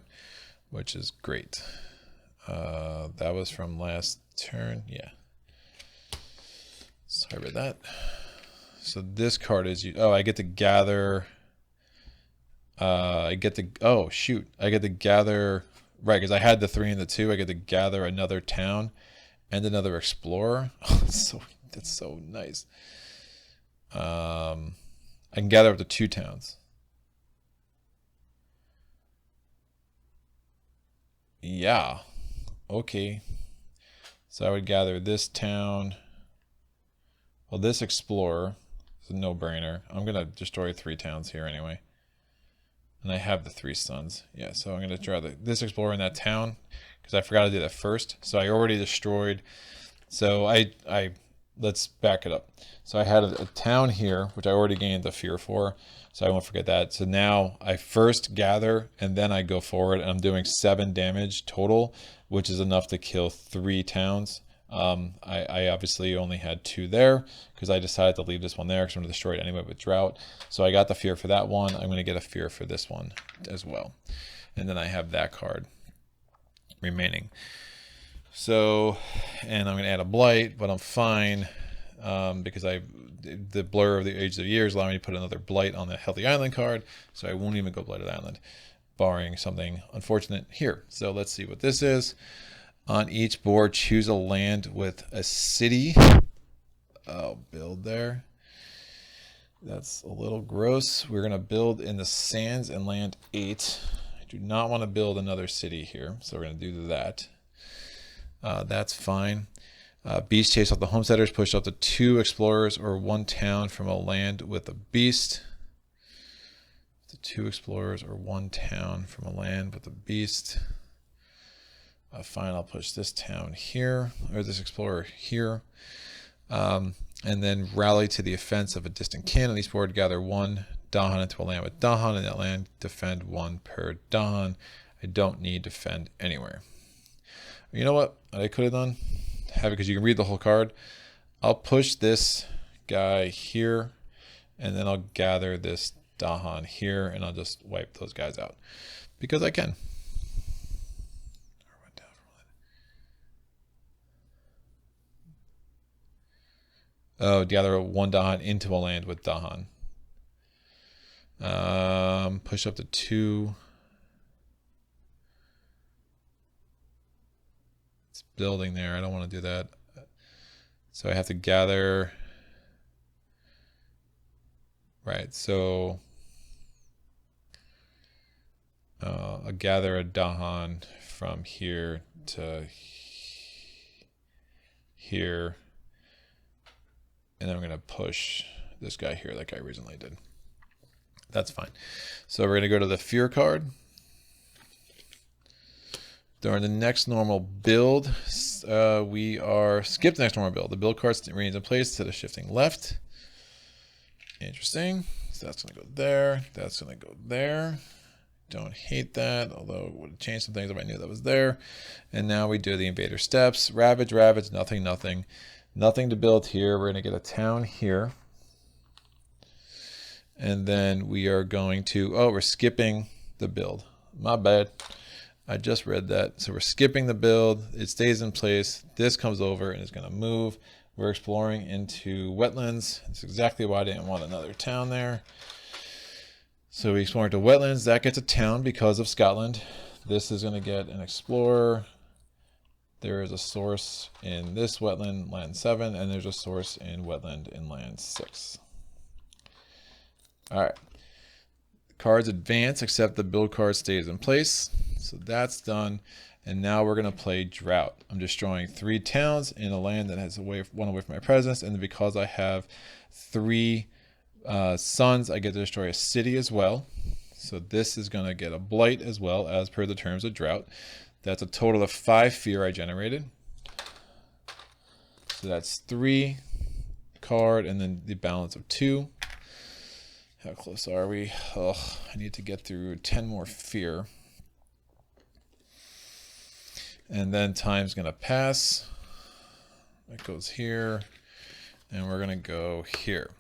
which is great. That was from last turn, yeah. Sorry about that. So this card is, oh, I get to gather, I get to gather, right, because I had the 3 and the 2, I get to gather another town and another explorer. Oh, that's so nice. I can gather up to 2 towns. Yeah. Okay. So I would gather this town. Well, this explorer is a no-brainer. I'm gonna destroy 3 towns here anyway. And I have the 3 suns. Yeah, so I'm gonna draw this explorer in that town because I forgot to do that first. So I already destroyed. So let's back it up. So I had a town here, which I already gained the fear for. So I won't forget that. So now I first gather and then I go forward, and I'm doing 7 damage total, which is enough to kill 3 towns. I obviously only had 2 there because I decided to leave this one there because I'm going to destroy it anyway with Drought. So I got the fear for that one. I'm going to get a fear for this one as well. And then I have that card remaining. So, and I'm going to add a Blight, but I'm fine. because the blur of the Age of Years allowed me to put another blight on the Healthy Island card, so I won't even go Blighted Island, barring something unfortunate here. So let's see what this is. On each board, choose a land with a city. Oh, build there. That's a little gross. We're going to build in the sands and land 8. I do not want to build another city here, so we're going to do that. That's fine. Beast chase off the homesteaders, push up to 2 explorers or 1 town from a land with a beast. To 2 explorers or 1 town from a land with a beast. Fine, I'll push this town here, or this explorer here. And then rally to the offense of a distant kin. On each board, gather 1 Dahan into a land with Dahan. In that land, defend 1 per Dahan. I don't need to defend anywhere. You know what I could have done? Have it because you can read the whole card. I'll push this guy here, and then I'll gather this Dahan here, and I'll just wipe those guys out because I can. Oh, gather 1 Dahan into a land with Dahan. Push up to 2. It's building there. I don't want to do that. So I have to gather. Right. So I'll gather a Dahan from here to here. And then I'm going to push this guy here like I originally did. That's fine. So we're going to go to the Fear card. During the next normal build, we are skip the next normal build. The build card remains in place instead of shifting left. Interesting. So that's going to go there. That's going to go there. Don't hate that, although it would have changed some things if I knew that was there. And now we do the invader steps. Ravage, ravage, nothing, nothing. Nothing to build here. We're going to get a town here. And then we are going to, oh, we're skipping the build. My bad. I just read that. So we're skipping the build. It stays in place. This comes over and is going to move. We're exploring into wetlands. That's exactly why I didn't want another town there. So we explore into wetlands. That gets a town because of Scotland. This is going to get an explorer. There is a source in this wetland, land 7, and there's a source in wetland in land 6. All right. Cards advance, except the build card stays in place. So that's done. And now we're going to play Drought. I'm destroying 3 towns in a land that has one away from my presence. And because I have 3 suns, I get to destroy a city as well. So this is going to get a blight as well, as per the terms of Drought. That's a total of 5 fear I generated. So that's 3 card and then the balance of 2. How close are we? Oh, I need to get through 10 more fear. And then time's going to pass. That goes here. And we're going to go here.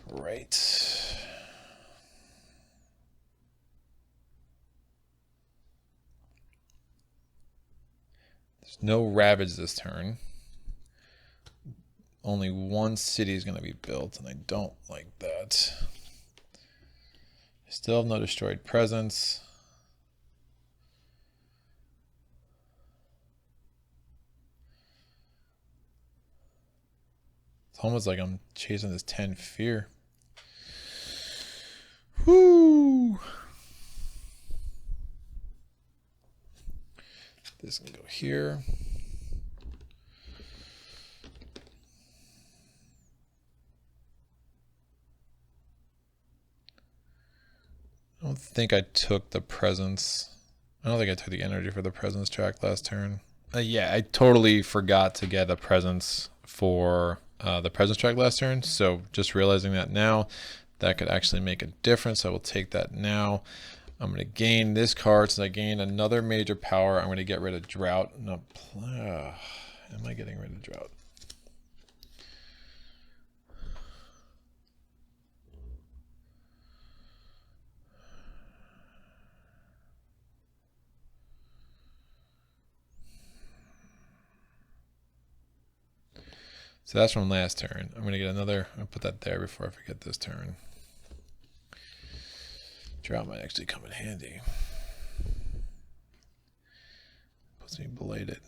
Right. No ravage this turn. Only 1 city is going to be built, and I don't like that. I still have no destroyed presence. It's almost like I'm chasing this 10 fear. Whoo! This can go here. I don't think I took the presence. I don't think I took the energy for the presence track last turn. Yeah, I totally forgot to get a presence for the presence track last turn. So just realizing that now, that could actually make a difference. I will take that now. I'm going to gain this card. Since I gained another major power, I'm going to get rid of Drought. No, am I getting rid of Drought? So that's from last turn. I'm going to get another. I'll put that there before I forget this turn. Drought might actually come in handy. Puts me belated.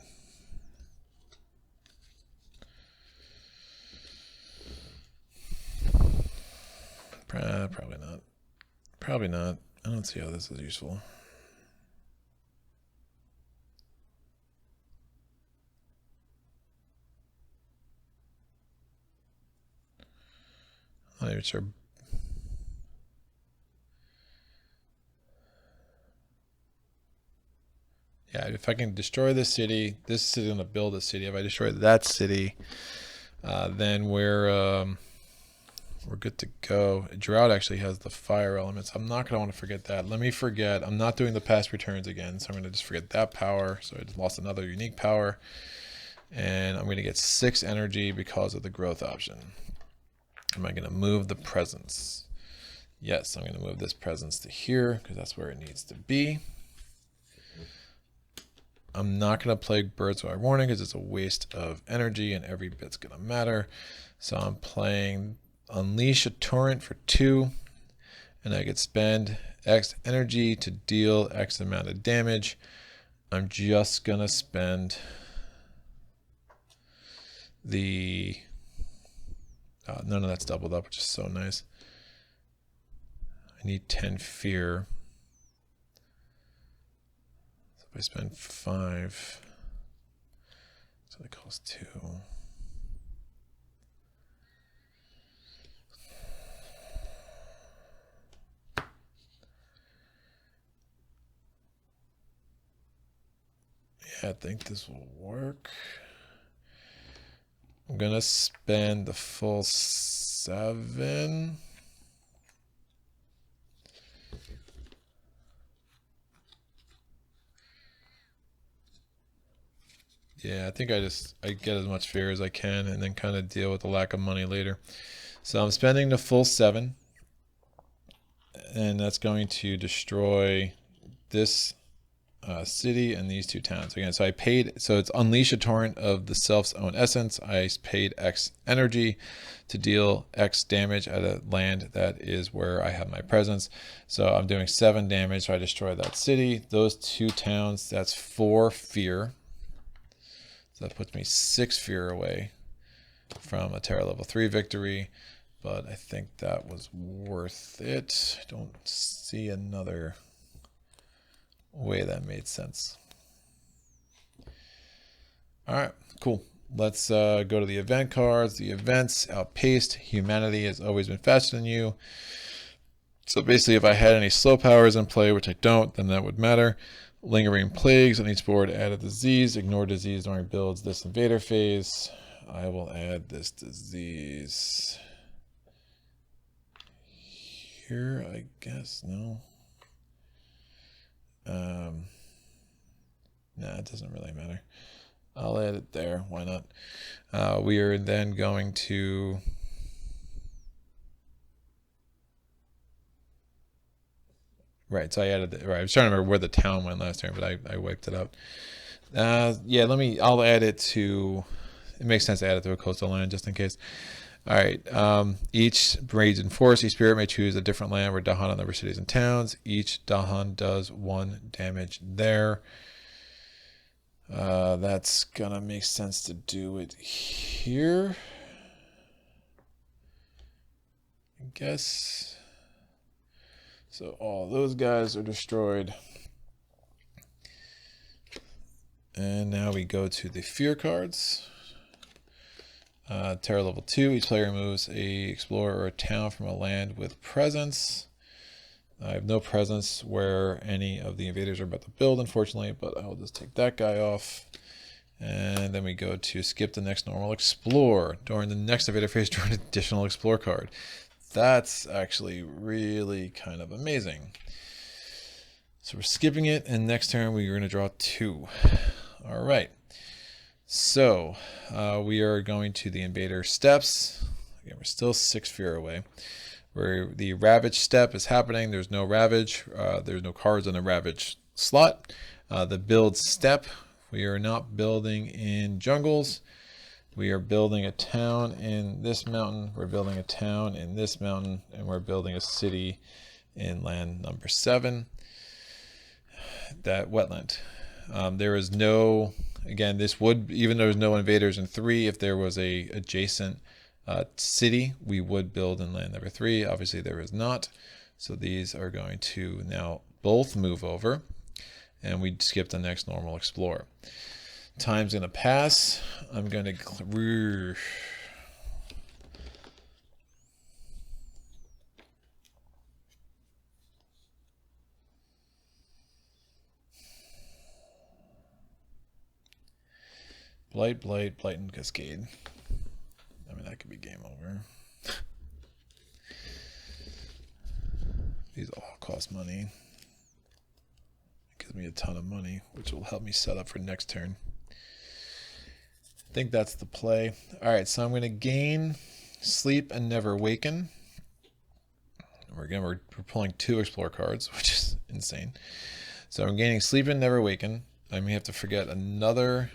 Probably not. Probably not. I don't see how this is useful. I'm not even sure. Yeah, if I can destroy this city is going to build a city. If I destroy that city, then we're good to go. Drought actually has the fire elements. I'm not going to want to forget that. Let me forget. I'm not doing the past returns again, so I'm going to just forget that power. So I just lost another unique power. And I'm going to get 6 energy because of the growth option. Am I going to move the presence? Yes, I'm going to move this presence to here because that's where it needs to be. I'm not going to play Bird's Eye Warning because it's a waste of energy and every bit's going to matter. So I'm playing Unleash a Torrent for 2, and I could spend X energy to deal X amount of damage. I'm just going to spend the... none of that's doubled up, which is so nice. I need 10 fear. So if I spend 5, so that costs 2. Yeah, I think this will work. I'm gonna spend the full 7. Yeah, I think I get as much fear as I can and then kind of deal with the lack of money later. So I'm spending the full 7, and that's going to destroy this city and these 2 towns again. So I paid, so it's Unleash a Torrent of the Self's Own Essence. I paid X energy to deal X damage at a land that is where I have my presence. So I'm doing 7 damage. So I destroy that city. Those 2 towns, that's 4 fear. So that puts me 6 fear away from a Terra level 3 victory. But I think that was worth it. I don't see another way that made sense. All right, cool. Let's go to the event cards. The events outpaced. Humanity has always been faster than you. So basically, if I had any slow powers in play, which I don't, then that would matter. Lingering plagues on each board. Add a disease. Ignore disease during builds this invader phase. I will add this disease here, I guess. No. Nah, it doesn't really matter. I'll add it there. Why not? We are then going to right. So I added it. Right. I was trying to remember where the town went last turn, but I wiped it out. Yeah. I'll add it to. It makes sense to add it to a coastal land just in case. All right. Each raids in forest, each spirit may choose a different land where Dahan number cities and towns. Each Dahan does 1 damage there. That's gonna make sense to do it here, I guess. So all those guys are destroyed. And now we go to the fear cards. Terra level 2, each player removes a explorer or a town from a land with presence. I have no presence where any of the invaders are about to build, unfortunately, but I will just take that guy off. And then we go to skip the next normal explore. During the next invader phase, draw an additional explore card. That's actually really kind of amazing. So we're skipping it, and next turn we're going to draw 2. All right. So we are going to the invader steps. Again, we're still 6 fear away. Where the ravage step is happening. There's no ravage. There's no cards on the ravage slot. The build step. We are not building in jungles. We are building a town in this mountain, we're building a town in this mountain, and we're building a city in land number 7, that wetland. There is no, again, this would, even though there's no invaders in 3, if there was a adjacent city, we would build in land number 3. Obviously there is not. So these are going to now both move over, and we skip the next normal explorer. Time's going to pass. I'm going to Blight, and Cascade. I mean, that could be game over. These all cost money. It gives me a ton of money, which will help me set up for next turn. I think that's the play. All right, so I'm going to gain Sleep and Never Waken. We're pulling 2 Explore cards, which is insane. So I'm gaining Sleep and Never Waken. I may have to forget another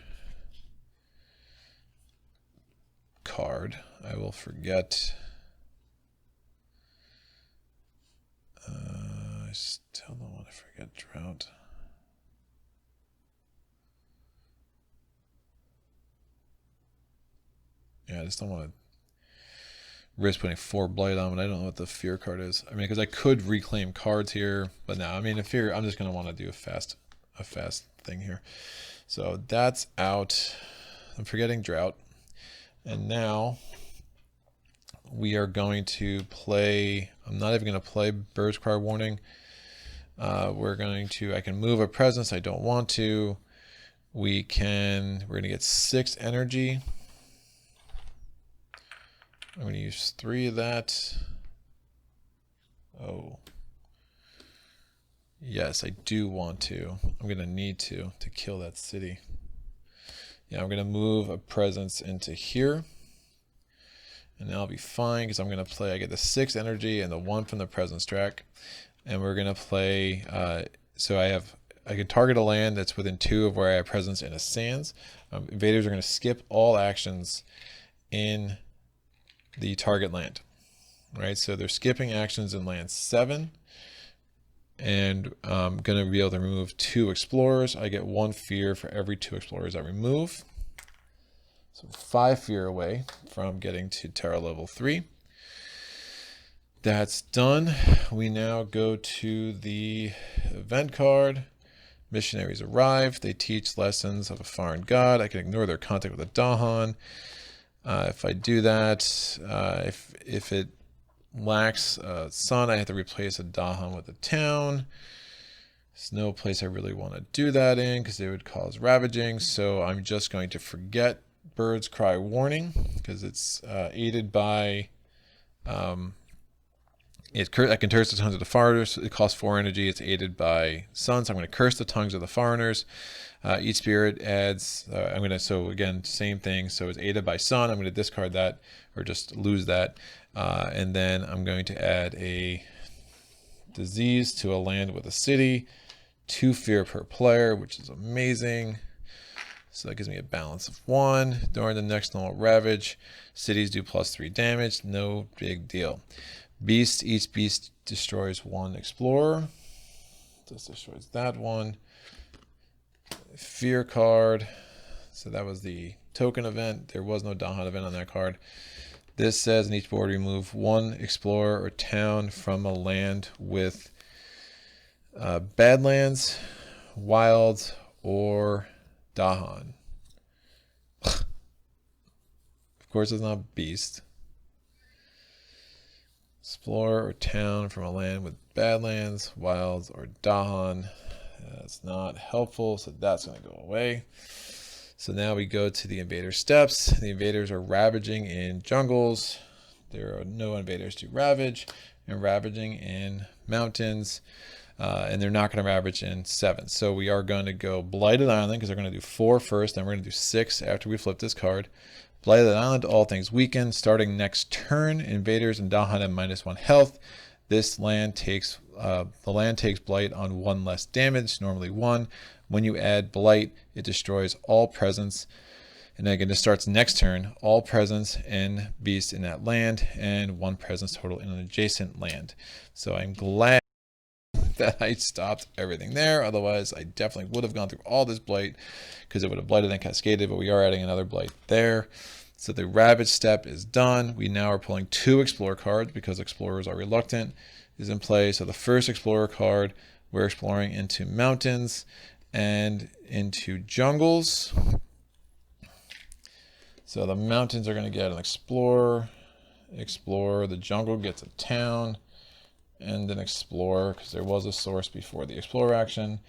card. I will forget. I still don't want to forget Drought. Yeah, I just don't want to risk putting 4 Blight on, but I don't know what the Fear card is. I mean, because I could reclaim cards here, but no, I mean, if Fear, I'm just going to want to do a fast thing here. So that's out. I'm forgetting Drought. And now we are going to play, I'm not even going to play Bird's Cry Warning. We're going to, I can move a presence. I don't want to. We're going to get 6 energy. I'm going to use 3 of that. Oh. Yes, I do want to. I'm going to need to kill that city. Yeah, I'm going to move a presence into here. And that'll be fine because I'm going to play, I get the 6 energy and the 1 from the presence track. And we're going to play, so I can target a land that's within 2 of where I have presence in a sands. Invaders are going to skip all actions in the target land. Right, so they're skipping actions in land 7. And I'm going to be able to remove 2 explorers. I get 1 fear for every 2 explorers I remove. So 5 fear away from getting to Terra level 3. That's done. We now go to the event card. Missionaries arrive. They teach lessons of a foreign god. I can ignore their contact with a Dahan. If I do that, if it lacks sun, I have to replace a Dahan with a town. There's no place I really want to do that in because it would cause ravaging. So I'm just going to forget Bird's Cry Warning because it's aided by I can curse the tongues of the foreigners. It costs 4 energy. It's aided by sun, so I'm going to curse the tongues of the foreigners. Each spirit adds, so again, same thing. So it's aided by sun. I'm going to discard that or just lose that. And then I'm going to add a disease to a land with a city, 2 fear per player, which is amazing. So that gives me a balance of 1. During the next normal ravage, cities do +3 damage. No big deal. Beast, each beast destroys 1 explorer. This destroys that one. Fear card. So that was the token event. There was no Dahan event on that card. This says in each board remove 1 explorer or town from a land with Badlands, Wild, or Dahan. Of course it's not Beast. Explorer or town from a land with Badlands, Wilds, or Dahan. That's not helpful, so that's going to go away. So now we go to the invader steps. The invaders are ravaging in jungles. There are no invaders to ravage, and ravaging in mountains. And they're not going to ravage in 7. So we are going to go Blighted Island because they're going to do 4 first, then we're going to do 6 after we flip this card. Blighted Island, all things weaken. Starting next turn, invaders and Dahan have -1 health. This land takes blight on 1 less damage, normally 1. When you add blight, it destroys all presence And again, this starts next turn. All presence and beasts in that land, and 1 presence total in an adjacent land. So I'm glad that I stopped everything there. Otherwise, I definitely would have gone through all this blight because it would have blighted and cascaded, but we are adding another blight there. So the Ravage step is done. We now are pulling 2 Explorer cards because Explorers are reluctant is in play. So the first Explorer card, we're exploring into mountains and into jungles. So the mountains are going to get an Explorer. The jungle gets a town and an Explorer because there was a source before the Explorer action.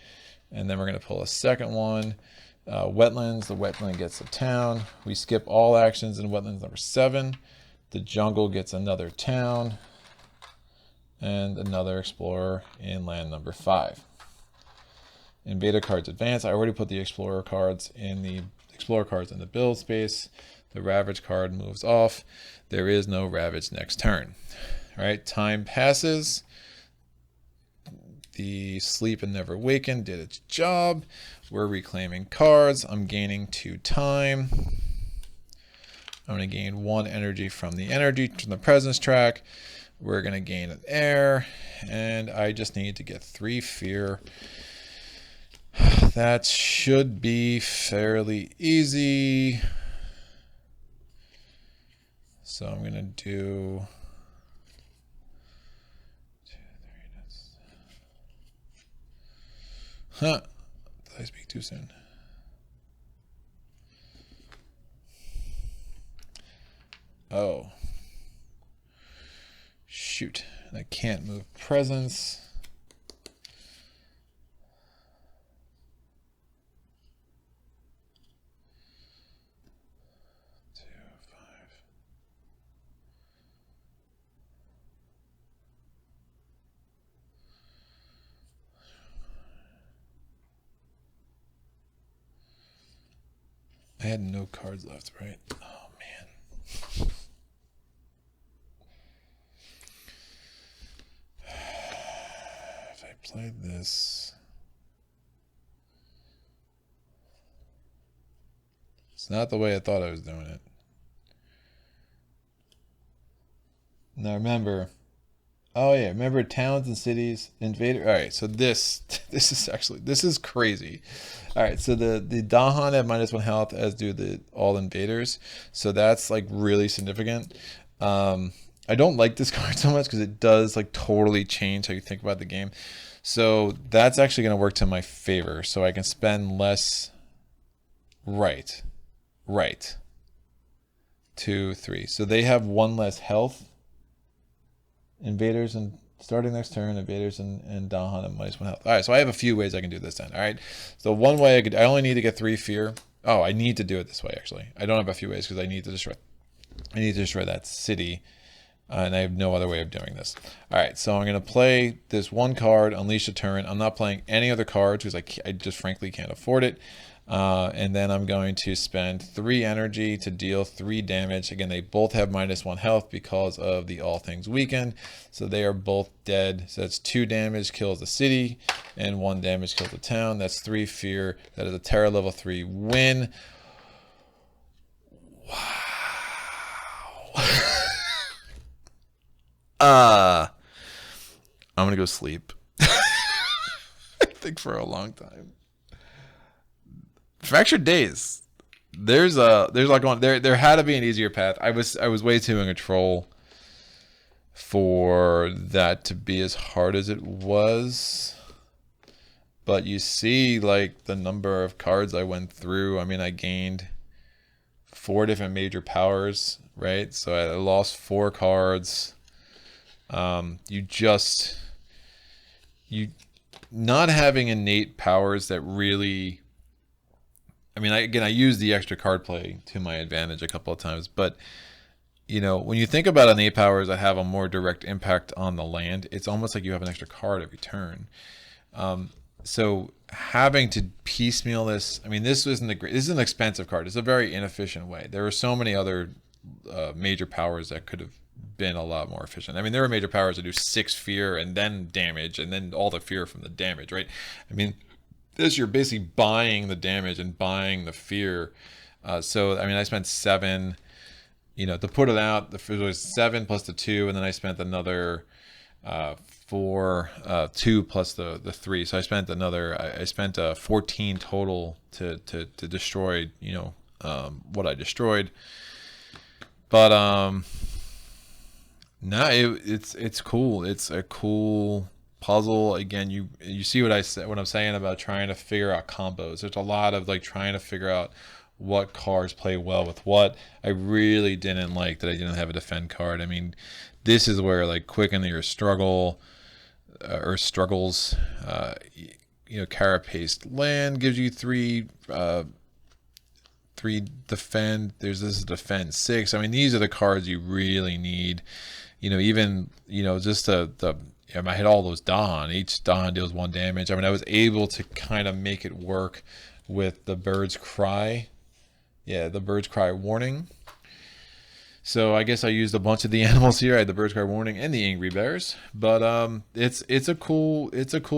And then we're going to pull a second one. Wetlands, the wetland gets a town. We skip all actions in wetlands number 7. The jungle gets another town and another Explorer in land number 5. Invader cards advance. I already put the Explorer cards in the build space. The Ravage card moves off. There is no Ravage next turn. All right, time passes. The Sleep and Never Waken did its job. We're reclaiming cards. I'm gaining 2 time. I'm going to gain 1 energy from the presence track. We're going to gain an air, and I just need to get 3 fear. That should be fairly easy. So I'm going to do 2, 3, did I speak too soon? Oh. Shoot. I can't move presence. I had no cards left, right? Oh, man. If I played this... It's not the way I thought I was doing it. Now remember... Oh yeah, remember towns and cities, invader. All right, so this is crazy. All right, so the Dahan have -1 health, as do all invaders. So that's like really significant. I don't like this card so much because it does like totally change how you think about the game. So that's actually going to work to my favor. So I can spend less. Right. 2, 3. So they have 1 less health. Invaders and starting next turn, invaders and Dahan at -1 health. All right, so I have a few ways I can do this then. All right, so one way I only need to get 3 fear. Oh, I need to do it this way actually. I don't have a few ways because I need to destroy that city, and I have no other way of doing this. All right, so I'm gonna play this 1 card, unleash a turn. I'm not playing any other cards because I just frankly can't afford it. And then I'm going to spend 3 energy to deal 3 damage. Again, they both have -1 health because of the All Things Weakened. So they are both dead. So that's 2 damage kills the city and 1 damage kills the town. That's 3 fear. That is a Terra level 3 win. Wow. I'm going to go sleep. I think for a long time. Fractured Days. There's a lot going on. There had to be an easier path. I was way too in control for that to be as hard as it was. But you see like the number of cards I went through. I mean, I gained 4 different major powers, right? So I lost 4 cards. You not having innate powers that really, I mean, I used the extra card play to my advantage a couple of times, but you know, when you think about innate powers that have a more direct impact on the land, it's almost like you have an extra card every turn. So having to piecemeal this, I mean, this is an expensive card. It's a very inefficient way. There are so many other major powers that could have been a lot more efficient. I mean, there are major powers that do 6 fear and then damage and then all the fear from the damage, right? I mean, this, you're basically buying the damage and buying the fear So I mean, I spent 7, to put it out. It was 7 plus the 2, and then I spent another 4, 2 plus the 3. So I spent 14 total to destroy what I destroyed. But no, it's cool. It's a cool puzzle. Again, you see what I'm saying about trying to figure out combos. There's a lot of like trying to figure out what cards play well with what. I really didn't like that I didn't have a defend card. I mean, this is where like quicken your struggle or struggles. Carapace land gives you 3 defend. This is defend 6. I mean, these are the cards you really need. Even just I hit all those Dahan. Each Dahan deals 1 damage. I mean, I was able to kind of make it work with the Bird's Cry. Yeah, the Bird's Cry warning. So I guess I used a bunch of the animals here. I had the Bird's Cry warning and the Angry Bears. But it's a cool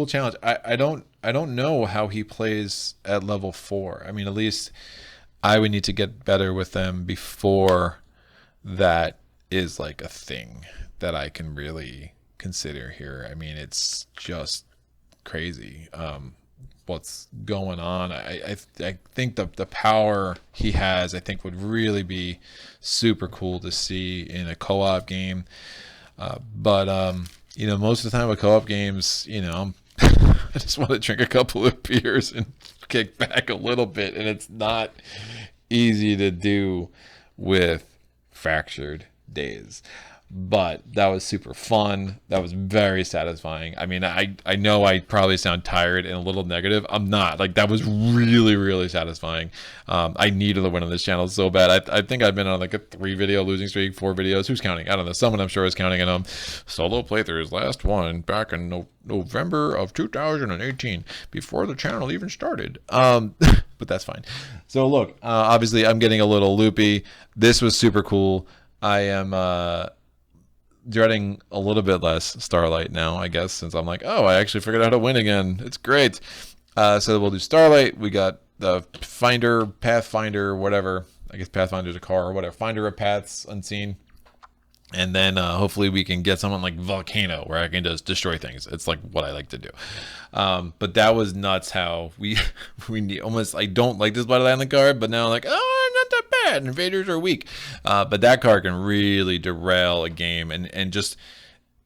challenge. I don't know how he plays at level 4. I mean, at least I would need to get better with them before that is like a thing that I can really consider here. I mean, it's just crazy what's going on. I think the power he has, I think, would really be super cool to see in a co-op game. But most of the time with co-op games, I just want to drink a couple of beers and kick back a little bit, and it's not easy to do with Fractured Days. But that was super fun. That was very satisfying. I mean, I know I probably sound tired and a little negative. I'm not. Like, that was really, really satisfying. I needed a win on this channel so bad. I think I've been on like a 3 video losing streak, 4 videos. Who's counting? I don't know. Someone I'm sure is counting. And solo playthroughs, last one back in November of 2018, before the channel even started. But that's fine. So look, obviously I'm getting a little loopy. This was super cool. I am dreading a little bit less Starlight now, I guess, since I'm like, oh, I actually figured out how to win again. It's great. So we'll do Starlight. We got the Pathfinder, whatever. I guess Pathfinder's a car or whatever. Finder of Paths Unseen. And then hopefully we can get someone like Volcano where I can just destroy things. It's like what I like to do. But that was nuts how we need almost, I don't like this Blood Island card, but now I'm like, oh, not that bad. Invaders are weak. But that card can really derail a game. And just,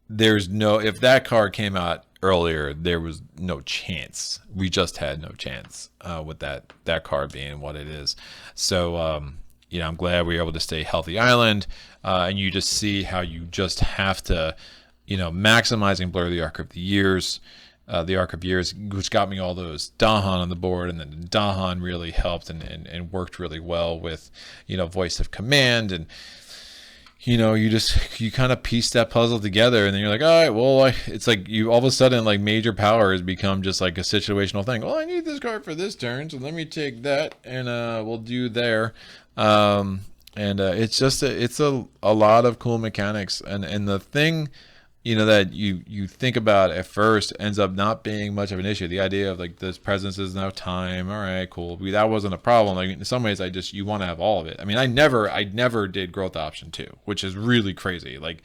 if that card came out earlier, there was no chance. We just had no chance with that card being what it is. So, I'm glad we were able to stay Healthy Island. And you just see how you just have to, maximizing Blur the Arc of the Years, which got me all those Dahan on the board, and then Dahan really helped and worked really well with, Voice of Command, and you kind of piece that puzzle together, and then you're like, all right, well, it's like you all of a sudden like major power has become just like a situational thing. Well, I need this card for this turn, so let me take that, and we'll do there. And it's just it's a lot of cool mechanics, and the thing that you think about at first ends up not being much of an issue. The idea of like this presence is now time. All right, cool. That wasn't a problem. Like in some ways, you want to have all of it. I mean, I never did growth option 2, which is really crazy. Like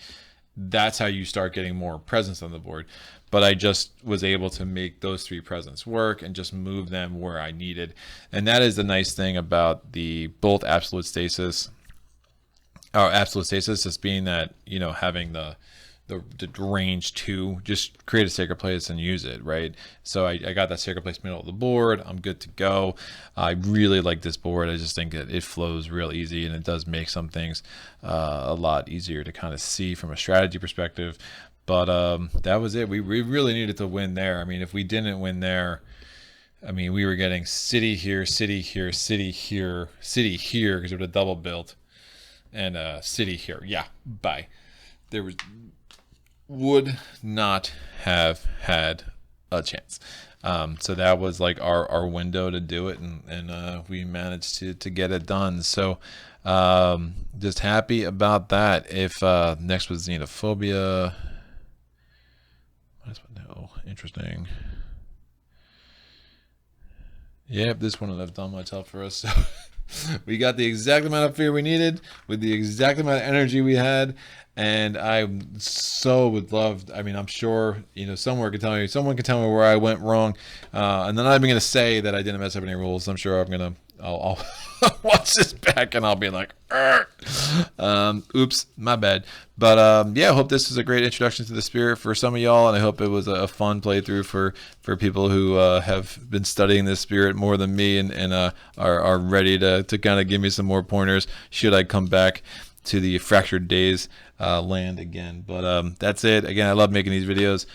that's how you start getting more presence on the board. But I just was able to make those 3 presents work and just move them where I needed. And that is the nice thing about both Absolute Stasis, just being that, having the range 2, just create a Sacred Place and use it, right? So I got that Sacred Place middle of the board. I'm good to go. I really like this board. I just think that it flows real easy, and it does make some things a lot easier to kind of see from a strategy perspective. But that was it. We really needed to win there. I mean, if we didn't win there, I mean, we were getting city here, city here, city here, city here, because it would have double built, and city here. Yeah, bye. Would not have had a chance. So that was like our window to do it, and we managed to get it done. So just happy about that. If next was Xenophobia. No, interesting. Yep, this wouldn't have done much help for us. So We got the exact amount of fear we needed with the exact amount of energy we had. And I so would love, I mean, I'm sure, someone can tell me where I went wrong. And then I'm going to say that I didn't mess up any rules. I'm sure I'll watch this back and I'll be like, oops, my bad. But yeah, I hope this is a great introduction to the Spirit for some of y'all, and I hope it was a fun playthrough for people who have been studying this Spirit more than me and are ready to kind of give me some more pointers should I come back to the Fractured Days land again. But that's it. Again, I love making these videos.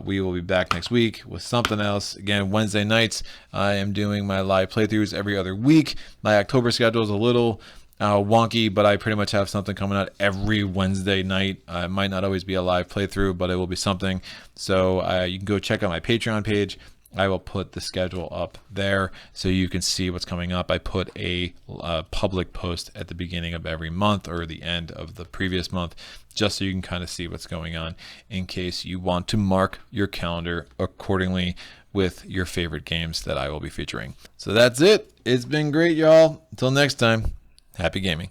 We will be back next week with something else. Again, Wednesday nights, I am doing my live playthroughs every other week. My October schedule is a little wonky, but I pretty much have something coming out every Wednesday night. It might not always be a live playthrough, but it will be something. So you can go check out my Patreon page. I will put the schedule up there so you can see what's coming up. I put a public post at the beginning of every month or the end of the previous month, just so you can kind of see what's going on in case you want to mark your calendar accordingly with your favorite games that I will be featuring. So that's it. It's been great, y'all. Until next time, happy gaming.